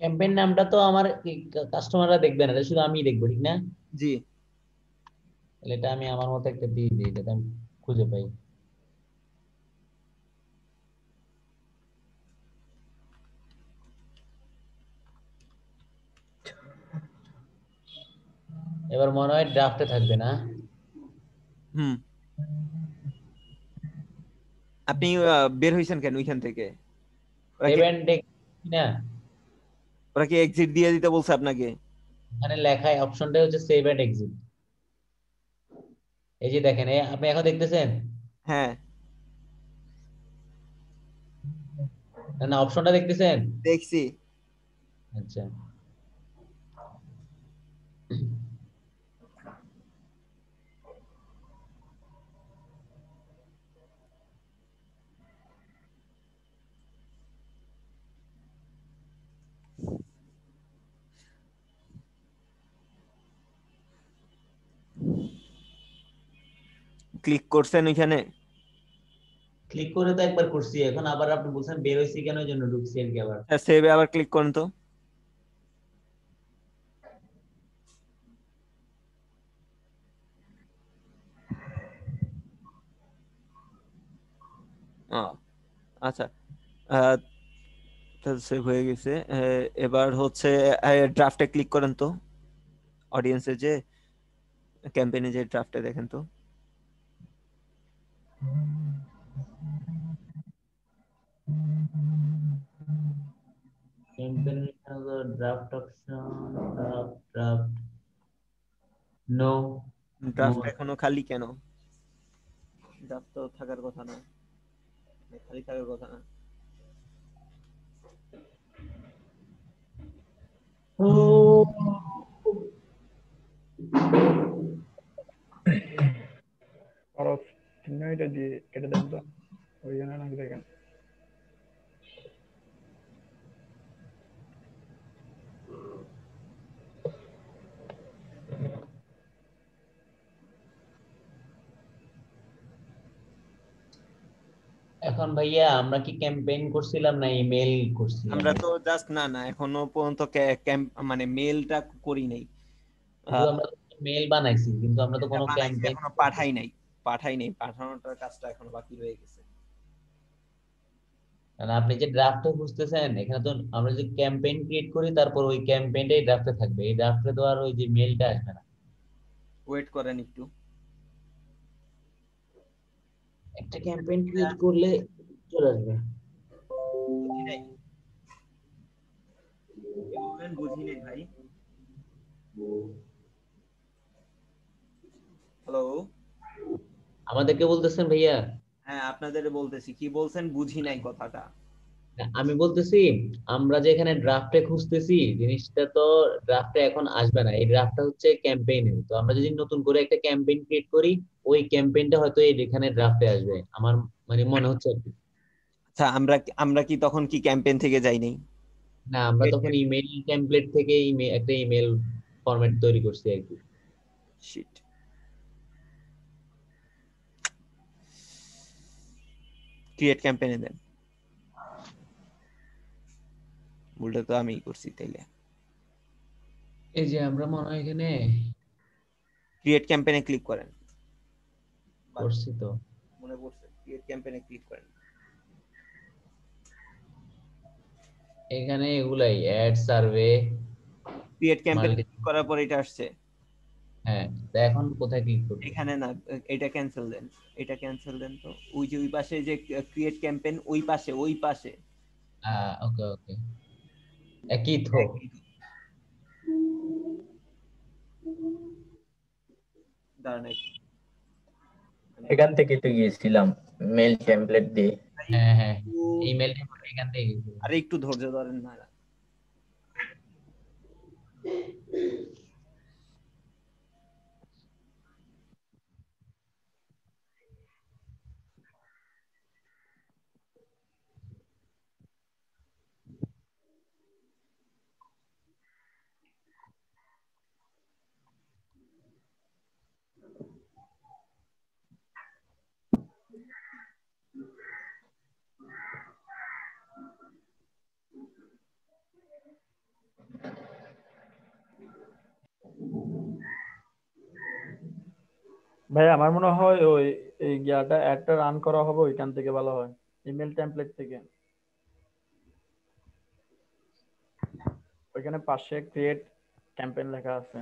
ক্যাম্পেইন নামটা তো আমার কাস্টমাররা দেখবে না, এটা শুধু আমিই দেখবো, ঠিক না? জি, তাহলে এটা আমি আমার মতো একটা দিয়ে দিই, যাতে আমি খুঁজে পাই। এবার মনে হয় ড্রাফটে থাকবে না? হুম। আপনি বের হইছেন কেন ওইখান থেকে? ওরা কি, সেভ এন্ড না? ওরা কি এক্সিট দিয়ে দিতে বলছে আপনাকে? এখানে লেখায় অপশনটা হচ্ছে সেভ এন্ড এক্সিট। এই যে দেখেন, আপনি এখন দেখতেছেন? হ্যাঁ, না না, অপশনটা দেখতেছেন? দেখছি। আচ্ছা। ক্লিক করছেন ওইখানে? ক্লিক করে তো একবার করছি, এখন আবার আপনি বলছেন বের হইছি কেন, ওই জন্য ঢুকছি আর কি আবার। সেভে আবার ক্লিক করেন তো। আচ্ছা, সেভ হয়ে গেছে। এবার হচ্ছে ড্রাফটে ক্লিক করেন তো, অডিয়েন্সে যে ক্যাম্পেইনে যে ড্রাফটে দেখেন তো। campaign draft option, draft. No. Draft More. এখনো খালি কেন? ড্রাফট তো থাকার কথা না, খালি থাকার কথা না। Oh. খরচ চিহ্ন এটা দিয়ে কেটে দেন তো, ওইখানে নাকি দেখেন। এখন ভাইয়া আমরা কি ক্যাম্পেইন করছিলাম না ইমেল করছিলাম? আমরা তো জাস্ট না এখনো পর্যন্ত মানে মেলটা করি নাই। শুধু আমরা মেল বানাইছি, কিন্তু আমরা তো কোনো বানাইছি, ক্যাম্পেইন এখনো পাঠাই নাই, পাঠানোটার কাজটা এখনো বাকি রয়ে গেছে। মানে আপনি যে ড্রাফটে খুঁজতেছেন, এখানে তো আমরা যে ক্যাম্পেইন ক্রিয়েট করি তারপর ওই ক্যাম্পেইনটাই ড্রাফটে থাকবে, এই ড্রাফটে তো আর ওই যে মেলটা আসবে না। ওয়েট করেন একটু। একটা ক্যাম্পেইন ক্রিয়েট করলে চলে আসবে। বুঝি নাই, কি বললেন? বুঝি নাই ভাই। হ্যালো, আমাদেরকে বলতেছেন ভাইয়া? হ্যাঁ আপনাদের বলতেছি, কি বলছেন বুঝি নাই কথাটা। আমি বলতেছি আমরা যে এখানে ড্রাফটে খুঁজতেছি জিনিসটা তো ড্রাফটে এখন আসবে না, এই ড্রাফটটা হচ্ছে ক্যাম্পেইনের। তো আমরা যদি নতুন করে একটা ক্যাম্পেইন ক্রিয়েট করি, ওই ক্যাম্পেইনটা হয়তো এখানে ড্রাফটে আসবে, আমার মানে মনে হচ্ছে আর কি। আচ্ছা, আমরা কি তখন কি ক্যাম্পেইন থেকে যাই নাই? না, আমরা তখন ইমেল টেমপ্লেট থেকে একটা ইমেল ফরম্যাট তৈরি করছি আর কি। শিট, ক্রিয়েট ক্যাম্পেইনে দেন। ভুলটা তো আমিই করছি তাইলে। এই যে আমরা মনে হয় এখানে ক্রিয়েট ক্যাম্পেইনে ক্লিক করেন। করছি তো, মনে পড়ছে, ক্রিয়েট ক্যাম্পেইনে ক্লিক করেন। এখানে এগুলাই অ্যাড সার্ভে ক্রিয়েট ক্যাম্পেইনে মাল্টি। ক্লিক করার পর এটা আসছে। হ্যাঁ, তো এখন কোথায় ক্লিক করব? এখানে না, এটা ক্যান্সেল দেন, এটা ক্যান্সেল দেন তো। ওই যে ওই পাশে যে ক্রিয়েট ক্যাম্পেইন, ওই পাশে ওকে ওকে, একই তো। দাঁড়ান একটু। এখান থেকে তো গিয়েছিলাম মেল টেমপ্লেট দিয়ে। হ্যাঁ হ্যাঁ, ইমেলটা এখান থেকে গেছিল। আরে একটু ধৈর্য ধরেন না। ভাই আমার মনে হয় ওই এই গিয়াটা অ্যাডটা রান করা হবে ওইখান থেকে ভালো হয়, ইমেল টেমপ্লেট থেকে। ওইখানে পাশে ক্রিয়েট ক্যাম্পেইন লেখা আছে।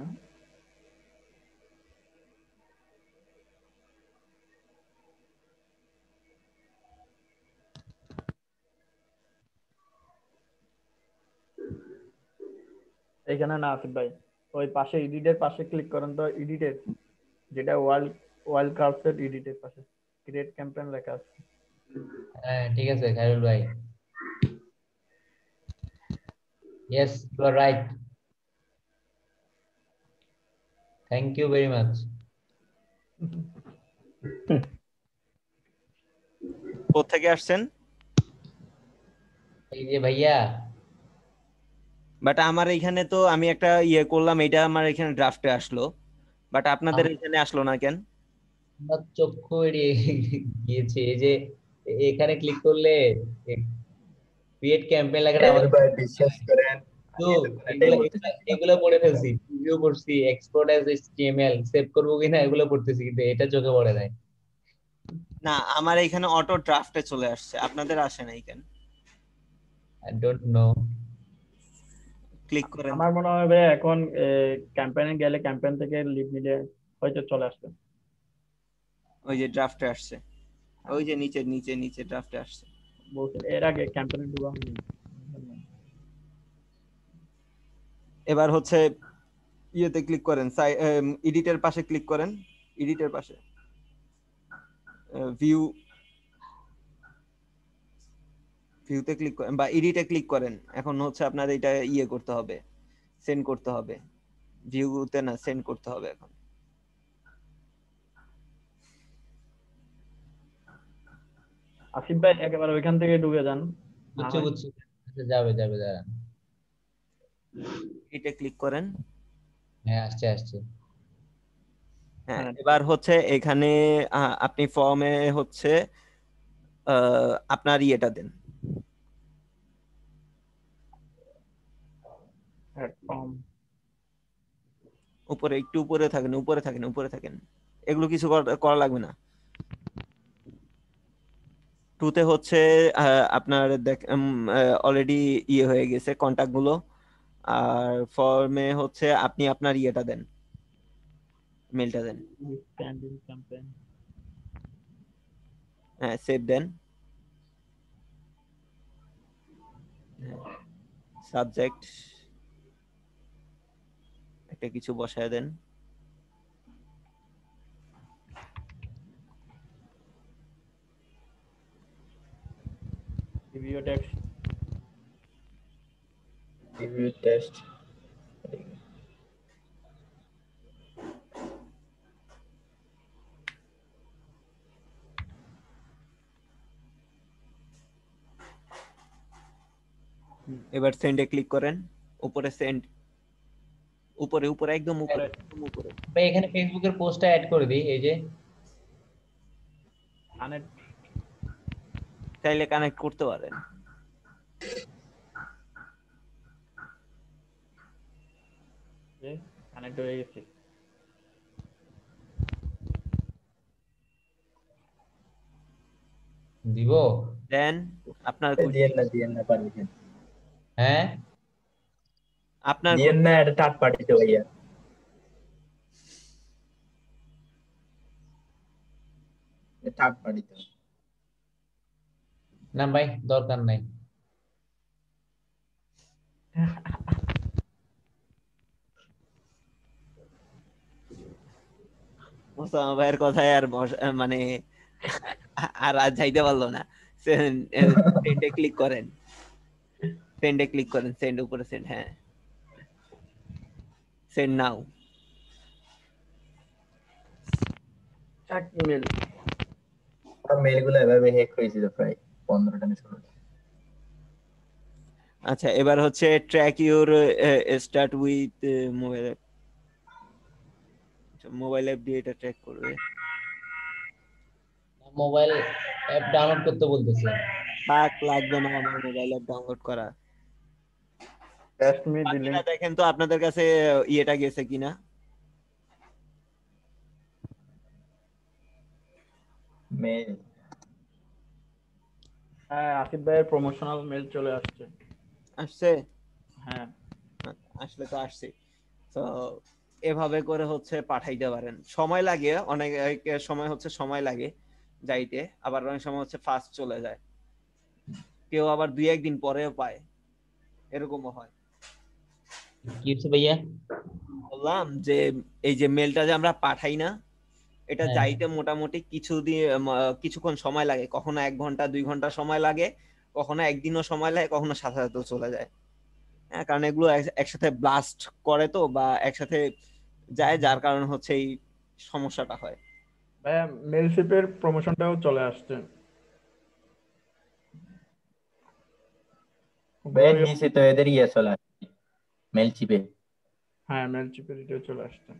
এখানে না আসিফ ভাই, ওই পাশে এডিটের পাশে ক্লিক করেন তো, এডিটের যেটা ওয়াইল্ড কার্ভসের এডিটের পাশে ক্রিয়েট ক্যাম্পেইন লেখা আছে। হ্যাঁ ঠিক আছে খায়রুল ভাই, yes you are right, thank you very much. কোত্থেকে আসছেন? এই যে ভাইয়া, বাট আমার এখানে তো আমি একটা ইয়ে করলাম, এটা আমার এখানে ড্রাফটে আসলো, বাট আপনাদের এখানে আসলো না কেন? আমার চক্ষু এড়িয়ে গিয়েছে। এই যে এখানে ক্লিক করলে ক্রিয়েট ক্যাম্পেইন লেখাটা আমার ভাই বিশ্বাস করেন, তো এগুলো পড়ে ফেলছি, প্রিভিউ করছি, এক্সপোর্ট অ্যাজ এইচটিএমএল সেভ করবো কিনা এগুলো পড়তেছি, কিন্তু এটা চোখে পড়ে নাই। না, আমার এখানে অটো ড্রাফটে চলে আসছে, আপনাদের আসে নাই কেন? I don't know. ক্লিক করেন। আমার মনে হয় ভাই এখন ক্যাম্পেইনে গেলে ক্যাম্পেইন থেকে লিভ নিলে হয়তো চলে আসবে। ওই যে ড্রাফটে আসছে, ওই যে নিচে নিচে নিচে ড্রাফটে আসছে। বলছে এর আগে ক্যাম্পেইনে ঢুকা হয়নি। এবার হচ্ছে ইয়েতে ক্লিক করেন, এডিটের পাশে ক্লিক করেন, এডিটের পাশে ভিউ, ভিউতে ক্লিক করেন বা এডিটে ক্লিক করেন। এখন হচ্ছে আপনার এটা ইয়ে করতে হবে, সেন্ড করতে হবে। ভিউতে না, সেন্ড করতে হবে এখন। আসিফ ভাই একেবারে ওইখান থেকে ঢুকে যান। বুঝছি বুঝছি, আচ্ছা যাবে যাবে, দাঁড়ান। এটা ক্লিক করেন। হ্যাঁ আসছে আসছে। হ্যাঁ, হ্যাঁ, এবার হচ্ছে এখানে আপনি ফর্মে হচ্ছে আপনার ইয়েটা দেন। ফর্ম উপরে একটু উপরে থাকেন, উপরে থাকেন, উপরে থাকেন। এগুলো কিছু করা লাগবে না। টুতে হচ্ছে আপনার অলরেডি ইয়ে হয়ে গেছে কন্টাক্ট গুলো। আর ফর্মে হচ্ছে আপনি আপনার ইয়েটা দেন, মেলটা দেন। Standing campaign. হ্যাঁ, সেভ দেন। সাবজেক্ট একটা কিছু বসায় দেন। Review text. Review test. এবার সেন্ডে ক্লিক করেন। উপরে সেন্ড, উপরে উপরে একদম উপরে, একদম উপরে। ভাই এখানে ফেসবুকের পোস্টটা অ্যাড করে দিই, এই যে কানেক্ট। চাইলে কানেক্ট করতে পারেন। কানেক্ট হয়ে গেছে। দিব। দেন আপনার দিয়েন না পারমিশন। হ্যাঁ আপনার দিয়েন না, এটা থার্ড পার্টিতে ভাইয়া। থার্ড পার্টিতে। না ভাই দরকার নাই। মোসাম্মদ ভাইয়ের কথায় আর মানে আর যাইতে পারলো না। সেন্ডে ক্লিক করেন, সেন্ডে ক্লিক করেন, সেন্ড উপরে সেন্ড। হ্যাঁ, সেন্ড নাও। এক ইমেল। আমার মেলগুলো এভাবে হ্যাক হয়েছিল প্রায় 15টা না 16টা। আচ্ছা, এবার হচ্ছে track your start with mobile app. Mobile app দিয়ে এটা ট্র্যাক করবে। মোবাইল অ্যাপ ডাউনলোড করতে বলতেছে। লাগবে না আমার মোবাইল অ্যাপ ডাউনলোড করা। টেস্ট মি দি বাকিরা লিংক। দেখেন তো আপনাদের কাছে ইয়েটা গেছে কিনা। মেল হ্যাঁ, আসিফ ভাইয়ের প্রমোশনাল মেল চলে আসছে। আসছে? হ্যাঁ, আসলে তো আসছে। তো এভাবে করে হচ্ছে পাঠাইতে পারেন। সময় লাগে, অনেক সময় হচ্ছে সময় লাগে যাইতে, আবার অনেক সময় হচ্ছে ফাস্ট চলে যায়। কেউ আবার 2-1 দিন পরেও পায়, এরকমও হয়। কি হচ্ছে ভাইয়া? বললাম যে এই যে মেলটা যে আমরা পাঠাই না, এটা হ্যাঁ যাইতে মোটামুটি কিছুক্ষণ সময় লাগে। কখনো 1 ঘন্টা 2 ঘন্টা সময় লাগে, কখনো একদিনও সময় লাগে, কখনো সাথে সাথে চলে যায়। হ্যাঁ, কারণ এগুলো একসাথে ব্লাস্ট করে তো, বা একসাথে যায়, যার কারণে হচ্ছে এই সমস্যাটা হয়। ভাইয়া মেলশিপের প্রমোশনটাও চলে আসছে। ভাইয়া নিচে তো এদের ইয়ে চলে আসছে মেল চিপে। হ্যাঁ, মেলশিপের এটাও চলে আসছে।